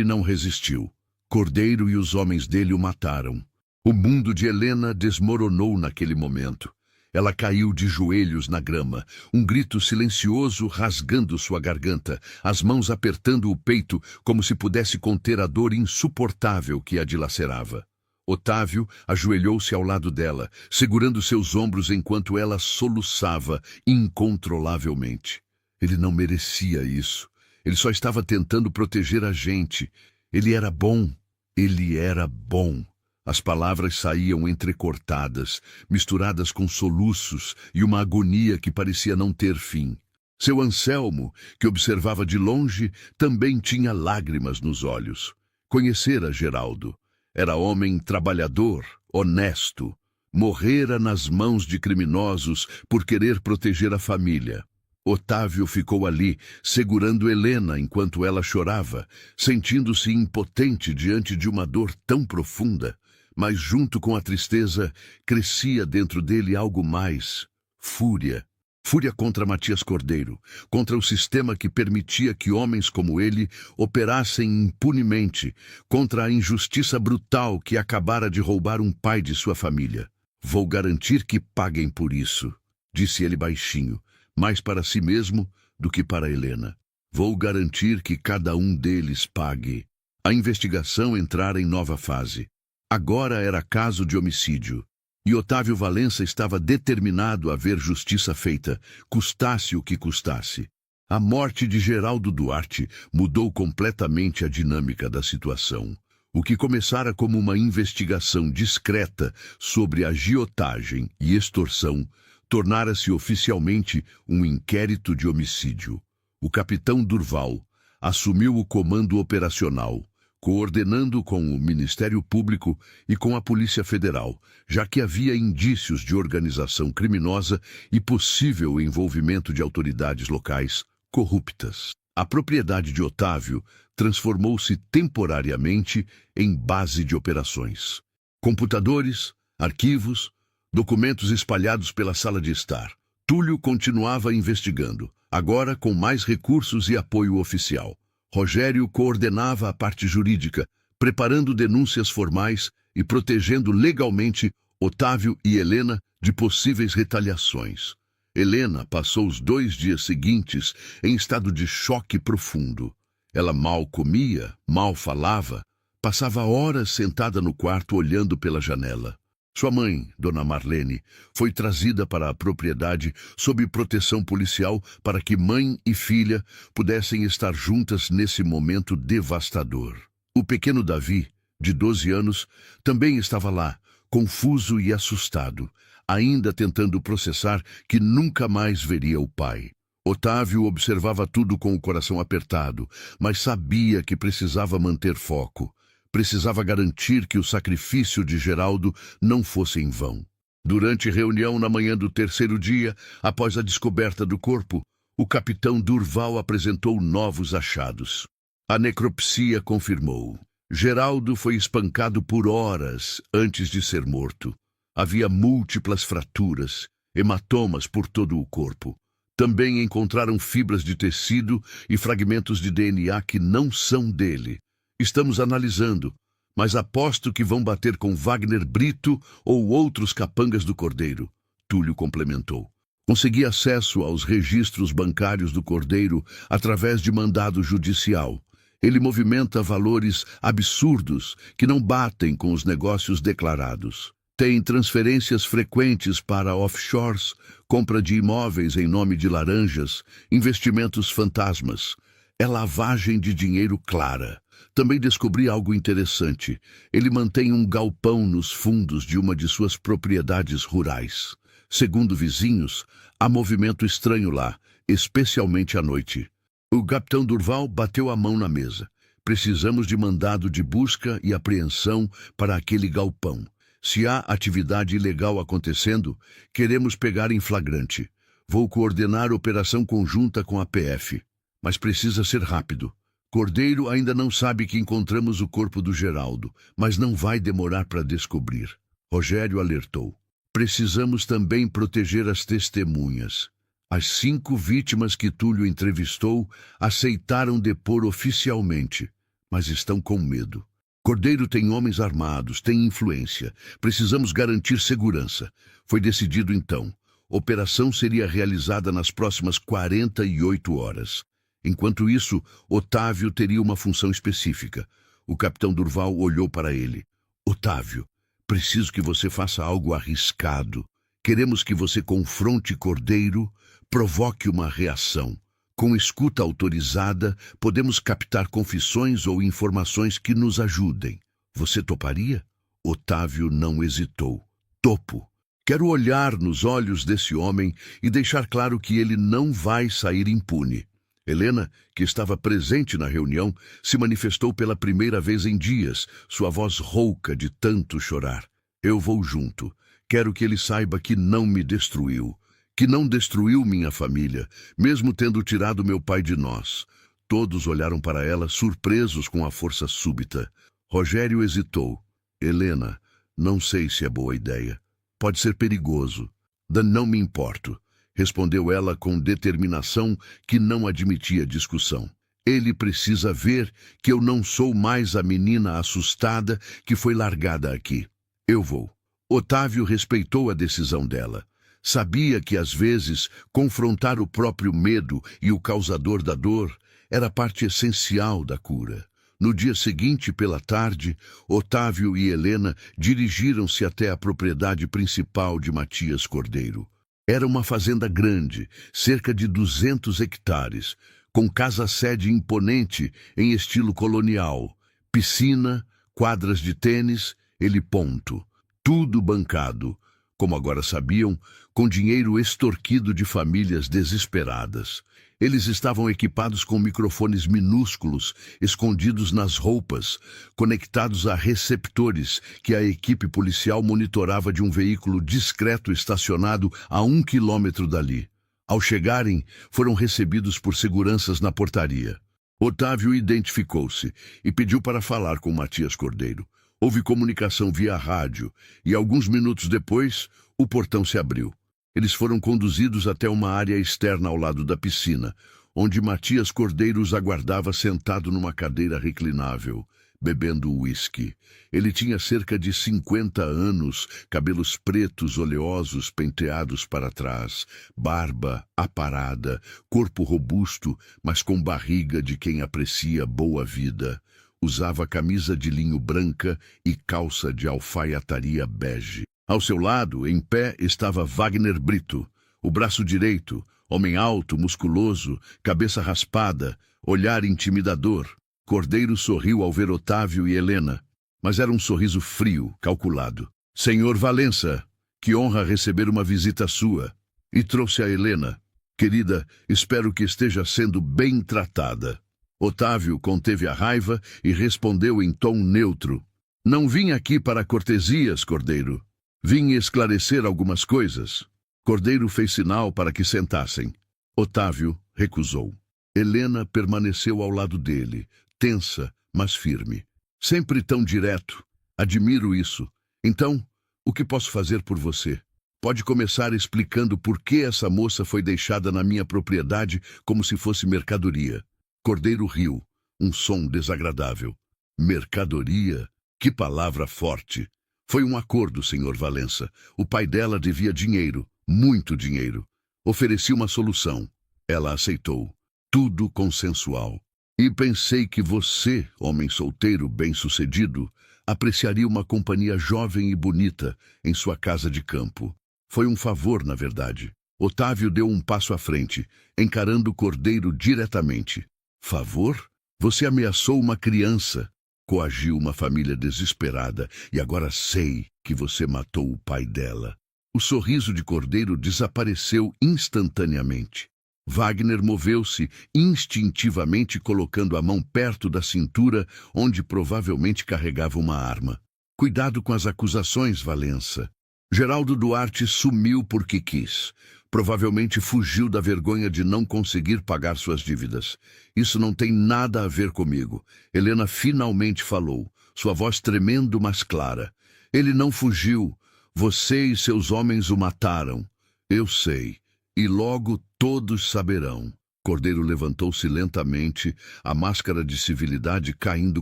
não resistiu. Cordeiro e os homens dele o mataram. O mundo de Helena desmoronou naquele momento. Ela caiu de joelhos na grama, um grito silencioso rasgando sua garganta, as mãos apertando o peito como se pudesse conter a dor insuportável que a dilacerava. Otávio ajoelhou-se ao lado dela, segurando seus ombros enquanto ela soluçava incontrolavelmente. Ele não merecia isso. Ele só estava tentando proteger a gente. Ele era bom. Ele era bom. As palavras saíam entrecortadas, misturadas com soluços e uma agonia que parecia não ter fim. Seu Anselmo, que observava de longe, também tinha lágrimas nos olhos. Conhecera Geraldo. Era homem trabalhador, honesto. Morrera nas mãos de criminosos por querer proteger a família. Otávio ficou ali, segurando Helena enquanto ela chorava, sentindo-se impotente diante de uma dor tão profunda. Mas junto com a tristeza, crescia dentro dele algo mais: fúria. Fúria contra Matias Cordeiro, contra o sistema que permitia que homens como ele operassem impunemente, contra a injustiça brutal que acabara de roubar um pai de sua família. Vou garantir que paguem por isso, disse ele baixinho, mais para si mesmo do que para Helena. Vou garantir que cada um deles pague. A investigação entrara em nova fase. Agora era caso de homicídio. E Otávio Valença estava determinado a ver justiça feita, custasse o que custasse. A morte de Geraldo Duarte mudou completamente a dinâmica da situação. O que começara como uma investigação discreta sobre agiotagem e extorsão tornara-se oficialmente um inquérito de homicídio. O capitão Durval assumiu o comando operacional, coordenando com o Ministério Público e com a Polícia Federal, já que havia indícios de organização criminosa e possível envolvimento de autoridades locais corruptas. A propriedade de Otávio transformou-se temporariamente em base de operações. Computadores, arquivos, documentos espalhados pela sala de estar. Túlio continuava investigando, agora com mais recursos e apoio oficial. Rogério coordenava a parte jurídica, preparando denúncias formais e protegendo legalmente Otávio e Helena de possíveis retaliações. Helena passou os 2 dias seguintes em estado de choque profundo. Ela mal comia, mal falava, passava horas sentada no quarto olhando pela janela. Sua mãe, Dona Marlene, foi trazida para a propriedade sob proteção policial para que mãe e filha pudessem estar juntas nesse momento devastador. O pequeno Davi, de 12 anos, também estava lá, confuso e assustado, ainda tentando processar que nunca mais veria o pai. Otávio observava tudo com o coração apertado, mas sabia que precisava manter foco. Precisava garantir que o sacrifício de Geraldo não fosse em vão. Durante reunião na manhã do 3º dia, após a descoberta do corpo, o capitão Durval apresentou novos achados. A necropsia confirmou. Geraldo foi espancado por horas antes de ser morto. Havia múltiplas fraturas, hematomas por todo o corpo. Também encontraram fibras de tecido e fragmentos de DNA que não são dele. Estamos analisando, mas aposto que vão bater com Wagner Brito ou outros capangas do Cordeiro, Túlio complementou. Consegui acesso aos registros bancários do Cordeiro através de mandado judicial. Ele movimenta valores absurdos que não batem com os negócios declarados. Tem transferências frequentes para offshores, compra de imóveis em nome de laranjas, investimentos fantasmas. É lavagem de dinheiro clara. Também descobri algo interessante. Ele mantém um galpão nos fundos de uma de suas propriedades rurais. Segundo vizinhos, há movimento estranho lá, especialmente à noite. O capitão Durval bateu a mão na mesa. Precisamos de mandado de busca e apreensão para aquele galpão. Se há atividade ilegal acontecendo, queremos pegar em flagrante. Vou coordenar operação conjunta com a PF. Mas precisa ser rápido. Cordeiro ainda não sabe que encontramos o corpo do Geraldo, mas não vai demorar para descobrir. Rogério alertou. Precisamos também proteger as testemunhas. As 5 vítimas que Túlio entrevistou aceitaram depor oficialmente, mas estão com medo. Cordeiro tem homens armados, tem influência. Precisamos garantir segurança. Foi decidido então. Operação seria realizada nas próximas 48 horas. Enquanto isso, Otávio teria uma função específica. O capitão Durval olhou para ele. Otávio, preciso que você faça algo arriscado. Queremos que você confronte Cordeiro, provoque uma reação. Com escuta autorizada, podemos captar confissões ou informações que nos ajudem. Você toparia? Otávio não hesitou. Topo. Quero olhar nos olhos desse homem e deixar claro que ele não vai sair impune. Helena, que estava presente na reunião, se manifestou pela primeira vez em dias, sua voz rouca de tanto chorar. Eu vou junto. Quero que ele saiba que não me destruiu, que não destruiu minha família, mesmo tendo tirado meu pai de nós. Todos olharam para ela, surpresos com a força súbita. Rogério hesitou. Helena, não sei se é boa ideia. Pode ser perigoso. Não me importo. Respondeu ela com determinação que não admitia discussão. Ele precisa ver que eu não sou mais a menina assustada que foi largada aqui. Eu vou. Otávio respeitou a decisão dela. Sabia que, às vezes, confrontar o próprio medo e o causador da dor era parte essencial da cura. No dia seguinte, pela tarde, Otávio e Helena dirigiram-se até a propriedade principal de Matias Cordeiro. Era uma fazenda grande, cerca de 200 hectares, com casa-sede imponente em estilo colonial, piscina, quadras de tênis, heliponto, tudo bancado, como agora sabiam, com dinheiro extorquido de famílias desesperadas. Eles estavam equipados com microfones minúsculos, escondidos nas roupas, conectados a receptores que a equipe policial monitorava de um veículo discreto estacionado a 1 quilômetro dali. Ao chegarem, foram recebidos por seguranças na portaria. Otávio identificou-se e pediu para falar com Matias Cordeiro. Houve comunicação via rádio e, alguns minutos depois, o portão se abriu. Eles foram conduzidos até uma área externa ao lado da piscina, onde Matias Cordeiro os aguardava sentado numa cadeira reclinável, bebendo uísque. Ele tinha cerca de 50 anos, cabelos pretos oleosos penteados para trás, barba aparada, corpo robusto, mas com barriga de quem aprecia boa vida. Usava camisa de linho branca e calça de alfaiataria bege. Ao seu lado, em pé, estava Wagner Brito, o braço direito, homem alto, musculoso, cabeça raspada, olhar intimidador. Cordeiro sorriu ao ver Otávio e Helena, mas era um sorriso frio, calculado. Senhor Valença, que honra receber uma visita sua. E trouxe a Helena. Querida, espero que esteja sendo bem tratada. Otávio conteve a raiva e respondeu em tom neutro. Não vim aqui para cortesias, Cordeiro. Vim esclarecer algumas coisas. Cordeiro fez sinal para que sentassem. Otávio recusou. Helena permaneceu ao lado dele, tensa, mas firme. Sempre tão direto. Admiro isso. Então, o que posso fazer por você? Pode começar explicando por que essa moça foi deixada na minha propriedade como se fosse mercadoria. Cordeiro riu, um som desagradável. Mercadoria? Que palavra forte! Foi um acordo, Sr. Valença. O pai dela devia dinheiro, muito dinheiro. Ofereci uma solução. Ela aceitou. Tudo consensual. E pensei que você, homem solteiro bem-sucedido, apreciaria uma companhia jovem e bonita em sua casa de campo. Foi um favor, na verdade. Otávio deu um passo à frente, encarando o Cordeiro diretamente. Favor? Você ameaçou uma criança. Coagiu uma família desesperada e agora sei que você matou o pai dela. O sorriso de Cordeiro desapareceu instantaneamente. Wagner moveu-se instintivamente, colocando a mão perto da cintura, onde provavelmente carregava uma arma. Cuidado com as acusações, Valença. Geraldo Duarte sumiu porque quis. Provavelmente fugiu da vergonha de não conseguir pagar suas dívidas. Isso não tem nada a ver comigo. Helena finalmente falou, sua voz tremendo, mas clara. Ele não fugiu. Você e seus homens o mataram. Eu sei. E logo todos saberão. Cordeiro levantou-se lentamente, a máscara de civilidade caindo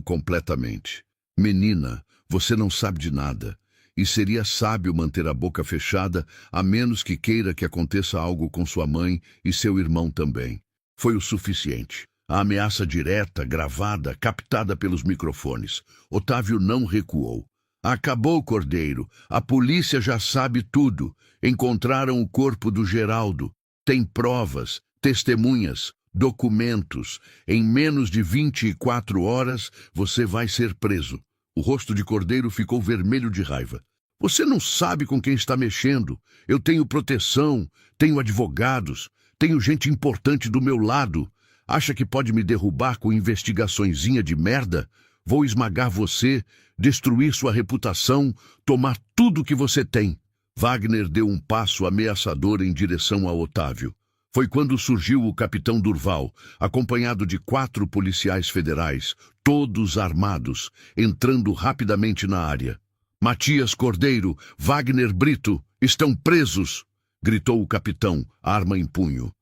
completamente. Menina, você não sabe de nada. E seria sábio manter a boca fechada, a menos que queira que aconteça algo com sua mãe e seu irmão também. Foi o suficiente. A ameaça direta, gravada, captada pelos microfones. Otávio não recuou. Acabou, Cordeiro. A polícia já sabe tudo. Encontraram o corpo do Geraldo. Tem provas, testemunhas, documentos. Em menos de 24 horas, você vai ser preso. O rosto de Cordeiro ficou vermelho de raiva. Você não sabe com quem está mexendo. Eu tenho proteção, tenho advogados, tenho gente importante do meu lado. Acha que pode me derrubar com investigaçõezinha de merda? Vou esmagar você, destruir sua reputação, tomar tudo que você tem. Wagner deu um passo ameaçador em direção a Otávio. Foi quando surgiu o capitão Durval, acompanhado de 4 policiais federais, todos armados, entrando rapidamente na área. Matias Cordeiro, Wagner Brito, estão presos! Gritou o capitão, arma em punho.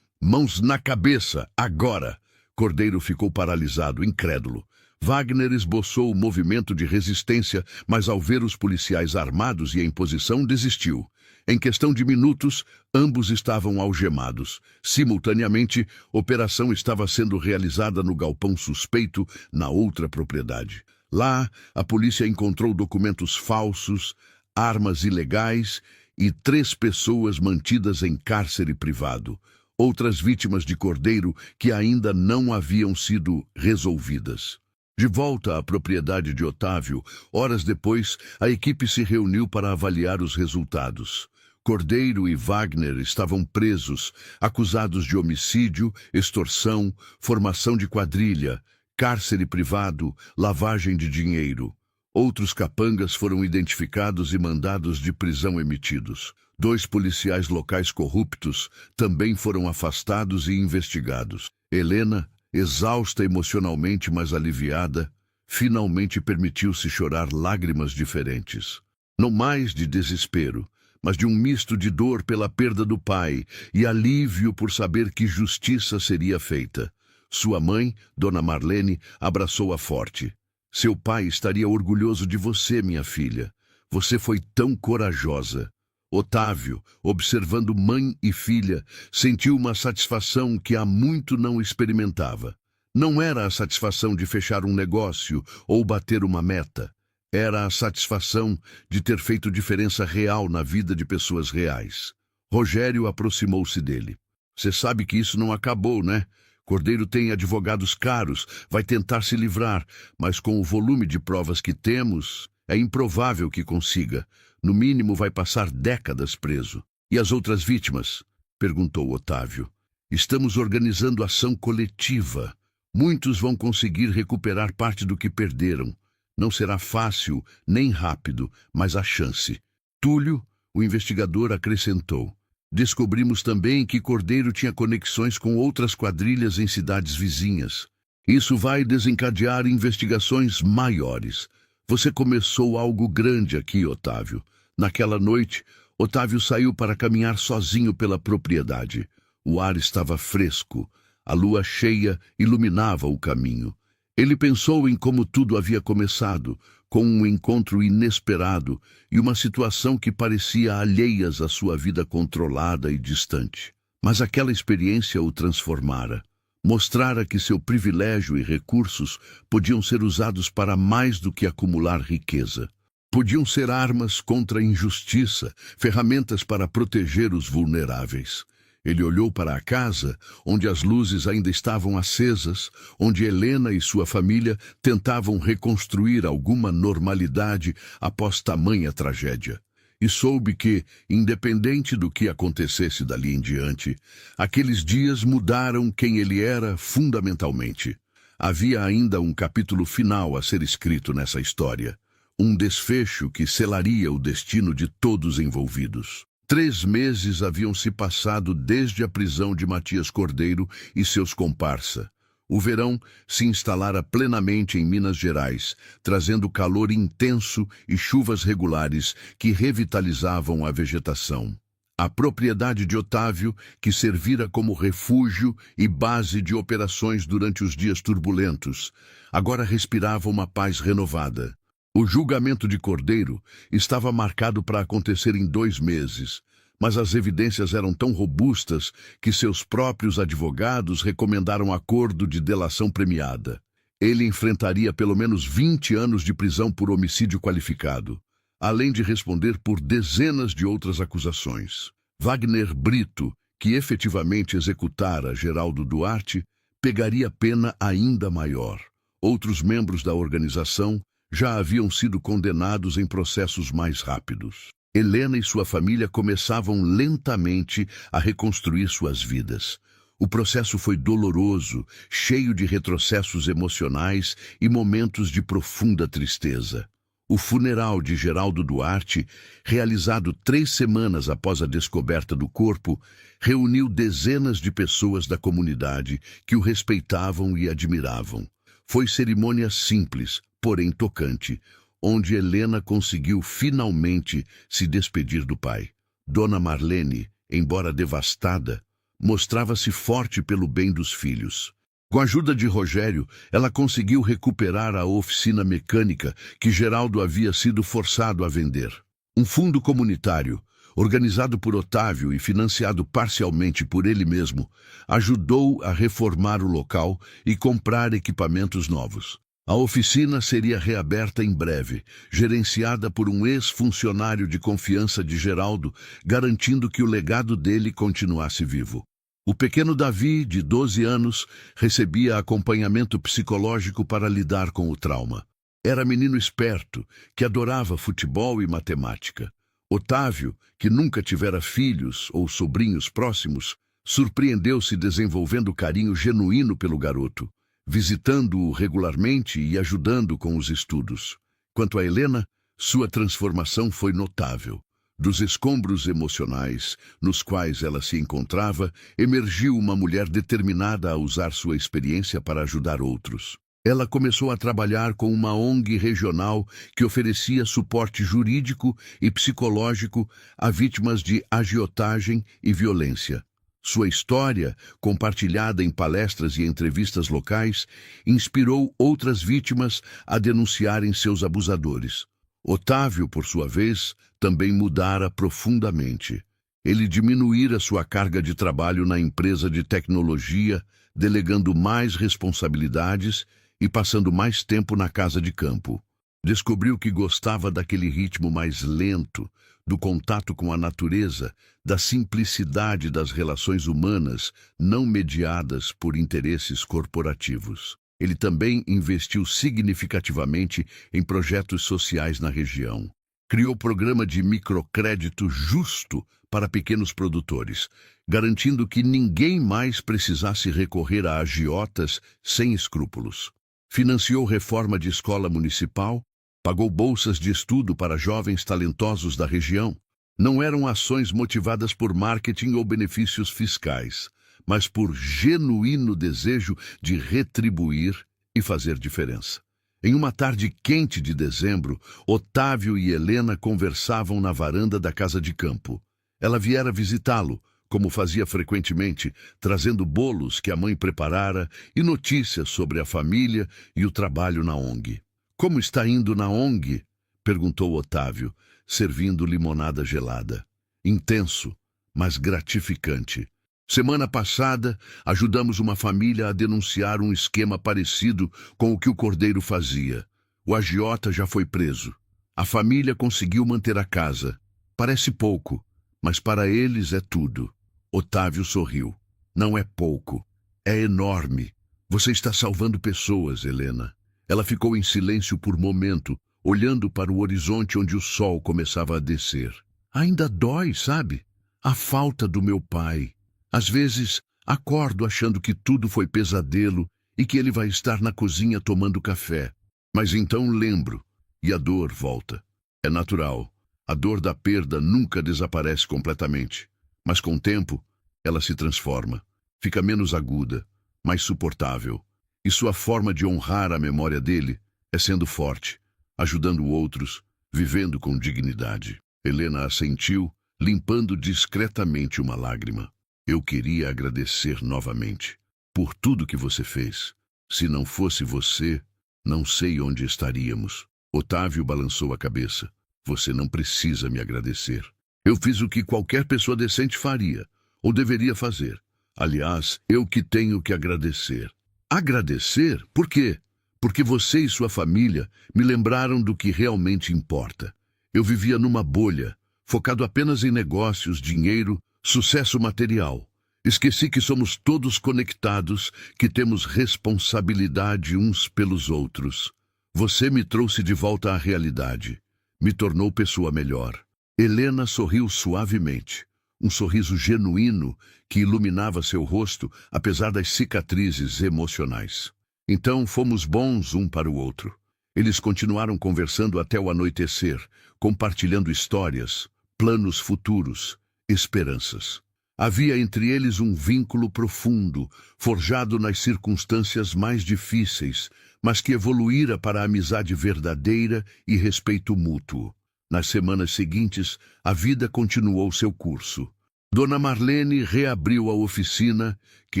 Mãos na cabeça, agora! Cordeiro ficou paralisado, incrédulo. Wagner esboçou o movimento de resistência, mas ao ver os policiais armados e em posição, desistiu. Em questão de minutos, ambos estavam algemados. Simultaneamente, operação estava sendo realizada no galpão suspeito, na outra propriedade. Lá, a polícia encontrou documentos falsos, armas ilegais e 3 pessoas mantidas em cárcere privado, outras vítimas de Cordeiro que ainda não haviam sido resolvidas. De volta à propriedade de Otávio, horas depois, a equipe se reuniu para avaliar os resultados. Cordeiro e Wagner estavam presos, acusados de homicídio, extorsão, formação de quadrilha, cárcere privado, lavagem de dinheiro. Outros capangas foram identificados e mandados de prisão emitidos. 2 policiais locais corruptos também foram afastados e investigados. Helena, exausta emocionalmente, mas aliviada, finalmente permitiu-se chorar lágrimas diferentes. Não mais de desespero, mas de um misto de dor pela perda do pai e alívio por saber que justiça seria feita. Sua mãe, Dona Marlene, abraçou-a forte. Seu pai estaria orgulhoso de você, minha filha. Você foi tão corajosa. Otávio, observando mãe e filha, sentiu uma satisfação que há muito não experimentava. Não era a satisfação de fechar um negócio ou bater uma meta. Era a satisfação de ter feito diferença real na vida de pessoas reais. Rogério aproximou-se dele. Você sabe que isso não acabou, né? Cordeiro tem advogados caros, vai tentar se livrar, mas com o volume de provas que temos, é improvável que consiga. No mínimo vai passar décadas preso. E as outras vítimas? Perguntou Otávio. Estamos organizando ação coletiva. Muitos vão conseguir recuperar parte do que perderam. Não será fácil, nem rápido, mas há chance. Túlio, o investigador, acrescentou. Descobrimos também que Cordeiro tinha conexões com outras quadrilhas em cidades vizinhas. Isso vai desencadear investigações maiores. Você começou algo grande aqui, Otávio. Naquela noite, Otávio saiu para caminhar sozinho pela propriedade. O ar estava fresco. A lua cheia iluminava o caminho. Ele pensou em como tudo havia começado, com um encontro inesperado e uma situação que parecia alheias à sua vida controlada e distante. Mas aquela experiência o transformara. Mostrara que seu privilégio e recursos podiam ser usados para mais do que acumular riqueza. Podiam ser armas contra a injustiça, ferramentas para proteger os vulneráveis. Ele olhou para a casa, onde as luzes ainda estavam acesas, onde Helena e sua família tentavam reconstruir alguma normalidade após tamanha tragédia. E soube que, independente do que acontecesse dali em diante, aqueles dias mudaram quem ele era fundamentalmente. Havia ainda um capítulo final a ser escrito nessa história, um desfecho que selaria o destino de todos envolvidos. 3 meses haviam se passado desde a prisão de Matias Cordeiro e seus comparsa. O verão se instalara plenamente em Minas Gerais, trazendo calor intenso e chuvas regulares que revitalizavam a vegetação. A propriedade de Otávio, que servira como refúgio e base de operações durante os dias turbulentos, agora respirava uma paz renovada. O julgamento de Cordeiro estava marcado para acontecer em 2 meses, mas as evidências eram tão robustas que seus próprios advogados recomendaram acordo de delação premiada. Ele enfrentaria pelo menos 20 anos de prisão por homicídio qualificado, além de responder por dezenas de outras acusações. Wagner Brito, que efetivamente executara Geraldo Duarte, pegaria pena ainda maior. Outros membros da organização já haviam sido condenados em processos mais rápidos. Helena e sua família começavam lentamente a reconstruir suas vidas. O processo foi doloroso, cheio de retrocessos emocionais e momentos de profunda tristeza. O funeral de Geraldo Duarte, realizado 3 semanas após a descoberta do corpo, reuniu dezenas de pessoas da comunidade que o respeitavam e admiravam. Foi cerimônia simples, porém tocante, onde Helena conseguiu finalmente se despedir do pai. Dona Marlene, embora devastada, mostrava-se forte pelo bem dos filhos. Com a ajuda de Rogério, ela conseguiu recuperar a oficina mecânica que Geraldo havia sido forçado a vender. Um fundo comunitário, organizado por Otávio e financiado parcialmente por ele mesmo, ajudou a reformar o local e comprar equipamentos novos. A oficina seria reaberta em breve, gerenciada por um ex-funcionário de confiança de Geraldo, garantindo que o legado dele continuasse vivo. O pequeno Davi, de 12 anos, recebia acompanhamento psicológico para lidar com o trauma. Era menino esperto, que adorava futebol e matemática. Otávio, que nunca tivera filhos ou sobrinhos próximos, surpreendeu-se desenvolvendo carinho genuíno pelo garoto, visitando-o regularmente e ajudando com os estudos. Quanto a Helena, sua transformação foi notável. Dos escombros emocionais nos quais ela se encontrava, emergiu uma mulher determinada a usar sua experiência para ajudar outros. Ela começou a trabalhar com uma ONG regional que oferecia suporte jurídico e psicológico a vítimas de agiotagem e violência. Sua história, compartilhada em palestras e entrevistas locais, inspirou outras vítimas a denunciarem seus abusadores. Otávio, por sua vez, também mudara profundamente. Ele diminuíra sua carga de trabalho na empresa de tecnologia, delegando mais responsabilidades e passando mais tempo na casa de campo. Descobriu que gostava daquele ritmo mais lento, do contato com a natureza, da simplicidade das relações humanas, não mediadas por interesses corporativos. Ele também investiu significativamente em projetos sociais na região. Criou programa de microcrédito justo para pequenos produtores, garantindo que ninguém mais precisasse recorrer a agiotas sem escrúpulos. Financiou reforma de escola municipal, pagou bolsas de estudo para jovens talentosos da região. Não eram ações motivadas por marketing ou benefícios fiscais, mas por genuíno desejo de retribuir e fazer diferença. Em uma tarde quente de dezembro, Otávio e Helena conversavam na varanda da casa de campo. Ela viera visitá-lo, como fazia frequentemente, trazendo bolos que a mãe preparara e notícias sobre a família e o trabalho na ONG. "Como está indo na ONG?" perguntou Otávio, servindo limonada gelada. "Intenso, mas gratificante. Semana passada, ajudamos uma família a denunciar um esquema parecido com o que o Cordeiro fazia. O agiota já foi preso. A família conseguiu manter a casa. Parece pouco, mas para eles é tudo." Otávio sorriu. "Não é pouco, é enorme. Você está salvando pessoas, Helena." Ela ficou em silêncio por momento, olhando para o horizonte onde o sol começava a descer. "Ainda dói, sabe? A falta do meu pai. Às vezes, acordo achando que tudo foi pesadelo e que ele vai estar na cozinha tomando café. Mas então lembro, e a dor volta. É natural. A dor da perda nunca desaparece completamente. Mas com o tempo, ela se transforma. Fica menos aguda, mais suportável. E sua forma de honrar a memória dele é sendo forte, ajudando outros, vivendo com dignidade." Helena assentiu, limpando discretamente uma lágrima. "Eu queria agradecer novamente por tudo que você fez. Se não fosse você, não sei onde estaríamos." Otávio balançou a cabeça. "Você não precisa me agradecer. Eu fiz o que qualquer pessoa decente faria, ou deveria fazer. Aliás, eu que tenho que agradecer." "Agradecer? Por quê?" "Porque você e sua família me lembraram do que realmente importa. Eu vivia numa bolha, focado apenas em negócios, dinheiro, sucesso material. Esqueci que somos todos conectados, que temos responsabilidade uns pelos outros. Você me trouxe de volta à realidade. Me tornou pessoa melhor." Helena sorriu suavemente, um sorriso genuíno que iluminava seu rosto, apesar das cicatrizes emocionais. Então fomos bons um para o outro. Eles continuaram conversando até o anoitecer, compartilhando histórias, planos futuros, esperanças. Havia entre eles um vínculo profundo, forjado nas circunstâncias mais difíceis, mas que evoluíra para a amizade verdadeira e respeito mútuo. Nas semanas seguintes, a vida continuou seu curso. Dona Marlene reabriu a oficina, que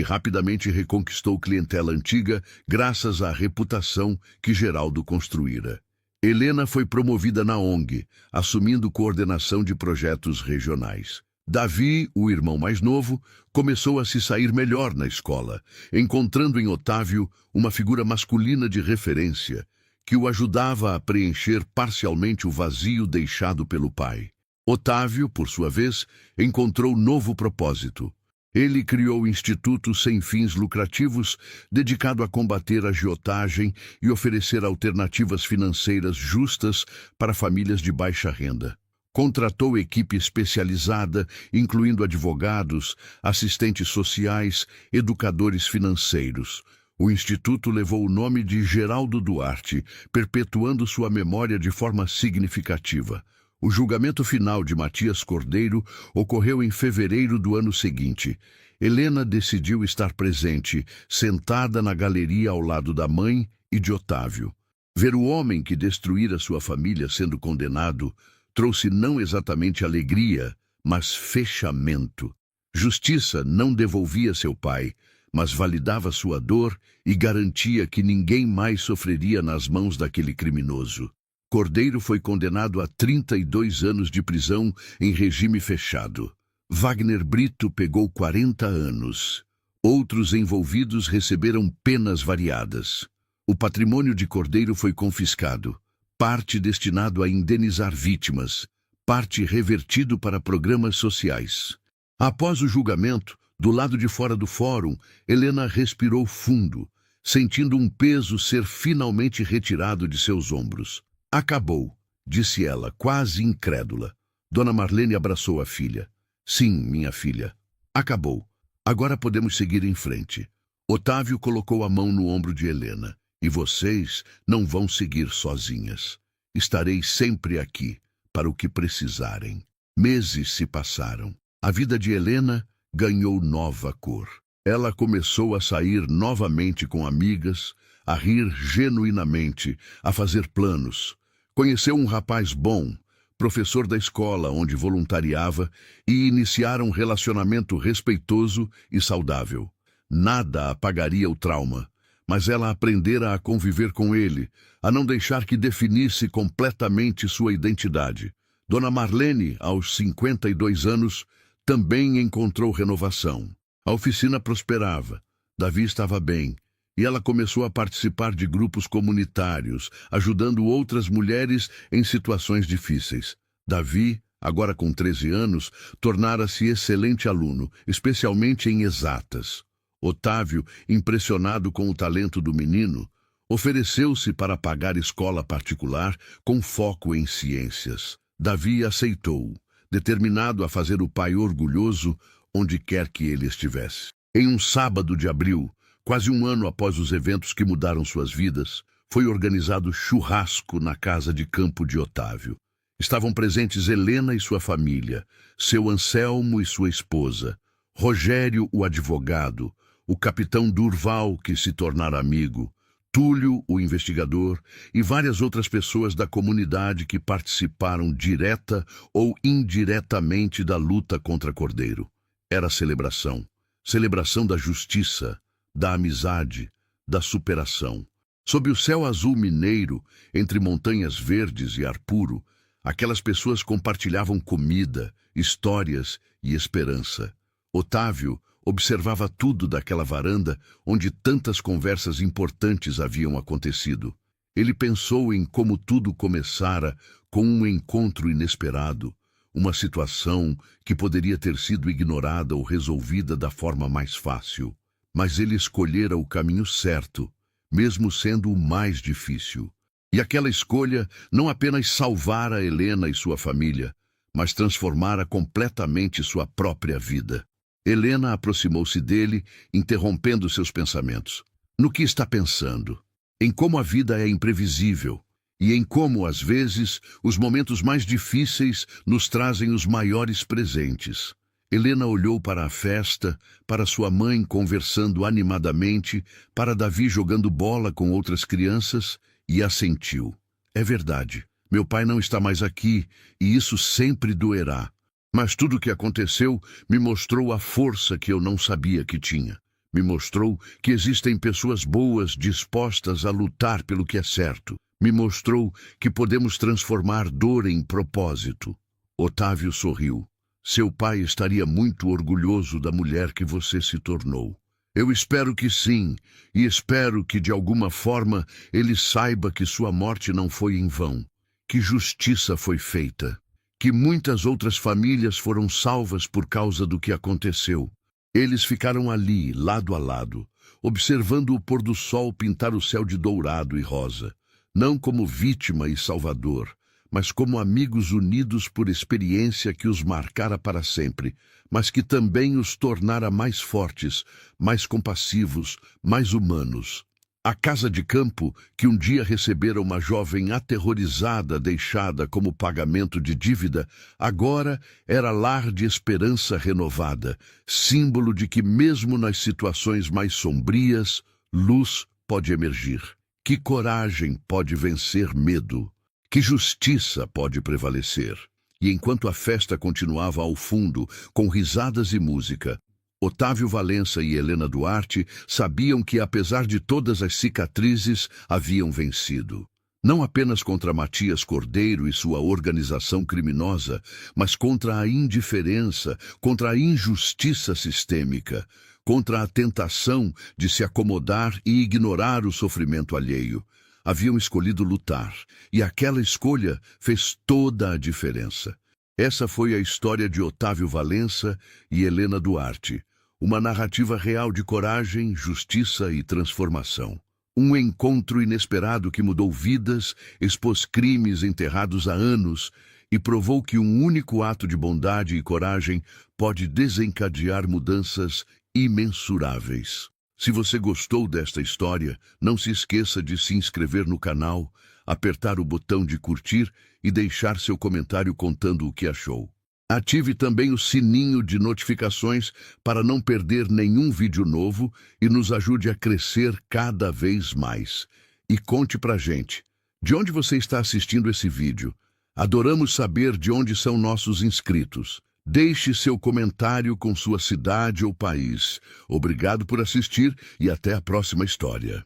rapidamente reconquistou clientela antiga graças à reputação que Geraldo construíra. Helena foi promovida na ONG, assumindo coordenação de projetos regionais. Davi, o irmão mais novo, começou a se sair melhor na escola, encontrando em Otávio uma figura masculina de referência que o ajudava a preencher parcialmente o vazio deixado pelo pai. Otávio, por sua vez, encontrou novo propósito. Ele criou o Instituto Sem Fins Lucrativos, dedicado a combater a agiotagem e oferecer alternativas financeiras justas para famílias de baixa renda. Contratou equipe especializada, incluindo advogados, assistentes sociais, educadores financeiros. O Instituto levou o nome de Geraldo Duarte, perpetuando sua memória de forma significativa. O julgamento final de Matias Cordeiro ocorreu em fevereiro do ano seguinte. Helena decidiu estar presente, sentada na galeria ao lado da mãe e de Otávio. Ver o homem que destruíra sua família sendo condenado trouxe não exatamente alegria, mas fechamento. Justiça não devolvia seu pai, mas validava sua dor e garantia que ninguém mais sofreria nas mãos daquele criminoso. Cordeiro foi condenado a 32 anos de prisão em regime fechado. Wagner Brito pegou 40 anos. Outros envolvidos receberam penas variadas. O patrimônio de Cordeiro foi confiscado, parte destinado a indenizar vítimas, parte revertido para programas sociais. Após o julgamento, do lado de fora do fórum, Helena respirou fundo, sentindo um peso ser finalmente retirado de seus ombros. Acabou, disse ela, quase incrédula. Dona Marlene abraçou a filha. Sim, minha filha. Acabou. Agora podemos seguir em frente. Otávio colocou a mão no ombro de Helena. E vocês não vão seguir sozinhas. Estarei sempre aqui, para o que precisarem. Meses se passaram. A vida de Helena ganhou nova cor. Ela começou a sair novamente com amigas, a rir genuinamente, a fazer planos. Conheceu um rapaz bom, professor da escola onde voluntariava, e iniciaram um relacionamento respeitoso e saudável. Nada apagaria o trauma, mas ela aprendera a conviver com ele, a não deixar que definisse completamente sua identidade. Dona Marlene, aos 52 anos, também encontrou renovação. A oficina prosperava, Davi estava bem, e ela começou a participar de grupos comunitários, ajudando outras mulheres em situações difíceis. Davi, agora com 13 anos, tornara-se excelente aluno, especialmente em exatas. Otávio, impressionado com o talento do menino, ofereceu-se para pagar escola particular com foco em ciências. Davi aceitou, determinado a fazer o pai orgulhoso onde quer que ele estivesse. Em um sábado de abril, quase um ano após os eventos que mudaram suas vidas, foi organizado churrasco na casa de campo de Otávio. Estavam presentes Helena e sua família, seu Anselmo e sua esposa, Rogério, o advogado, o capitão Durval, que se tornara amigo, Túlio, o investigador, e várias outras pessoas da comunidade que participaram direta ou indiretamente da luta contra Cordeiro. Era celebração. Celebração da justiça, da amizade, da superação. Sob o céu azul mineiro, entre montanhas verdes e ar puro, aquelas pessoas compartilhavam comida, histórias e esperança. Otávio observava tudo daquela varanda onde tantas conversas importantes haviam acontecido. Ele pensou em como tudo começara com um encontro inesperado, uma situação que poderia ter sido ignorada ou resolvida da forma mais fácil. Mas ele escolhera o caminho certo, mesmo sendo o mais difícil. E aquela escolha não apenas salvara Helena e sua família, mas transformara completamente sua própria vida. Helena aproximou-se dele, interrompendo seus pensamentos. No que está pensando? Em como a vida é imprevisível e em como, às vezes, os momentos mais difíceis nos trazem os maiores presentes. Helena olhou para a festa, para sua mãe conversando animadamente, para Davi jogando bola com outras crianças e assentiu. É verdade, meu pai não está mais aqui e isso sempre doerá. Mas tudo o que aconteceu me mostrou a força que eu não sabia que tinha. Me mostrou que existem pessoas boas dispostas a lutar pelo que é certo. Me mostrou que podemos transformar dor em propósito. Otávio sorriu. Seu pai estaria muito orgulhoso da mulher que você se tornou. Eu espero que sim, e espero que de alguma forma ele saiba que sua morte não foi em vão, que justiça foi feita, que muitas outras famílias foram salvas por causa do que aconteceu. Eles ficaram ali, lado a lado, observando o pôr do sol pintar o céu de dourado e rosa, não como vítima e salvador, mas como amigos unidos por experiência que os marcara para sempre, mas que também os tornara mais fortes, mais compassivos, mais humanos. A casa de campo, que um dia recebera uma jovem aterrorizada deixada como pagamento de dívida, agora era lar de esperança renovada, símbolo de que mesmo nas situações mais sombrias, luz pode emergir. Que coragem pode vencer medo. Que justiça pode prevalecer. E enquanto a festa continuava ao fundo, com risadas e música, Otávio Valença e Helena Duarte sabiam que, apesar de todas as cicatrizes, haviam vencido. Não apenas contra Matias Cordeiro e sua organização criminosa, mas contra a indiferença, contra a injustiça sistêmica, contra a tentação de se acomodar e ignorar o sofrimento alheio. Haviam escolhido lutar, e aquela escolha fez toda a diferença. Essa foi a história de Otávio Valença e Helena Duarte, uma narrativa real de coragem, justiça e transformação. Um encontro inesperado que mudou vidas, expôs crimes enterrados há anos e provou que um único ato de bondade e coragem pode desencadear mudanças imensuráveis. Se você gostou desta história, não se esqueça de se inscrever no canal, apertar o botão de curtir e deixar seu comentário contando o que achou. Ative também o sininho de notificações para não perder nenhum vídeo novo e nos ajude a crescer cada vez mais. E conte pra gente, de onde você está assistindo esse vídeo? Adoramos saber de onde são nossos inscritos. Deixe seu comentário com sua cidade ou país. Obrigado por assistir e até a próxima história.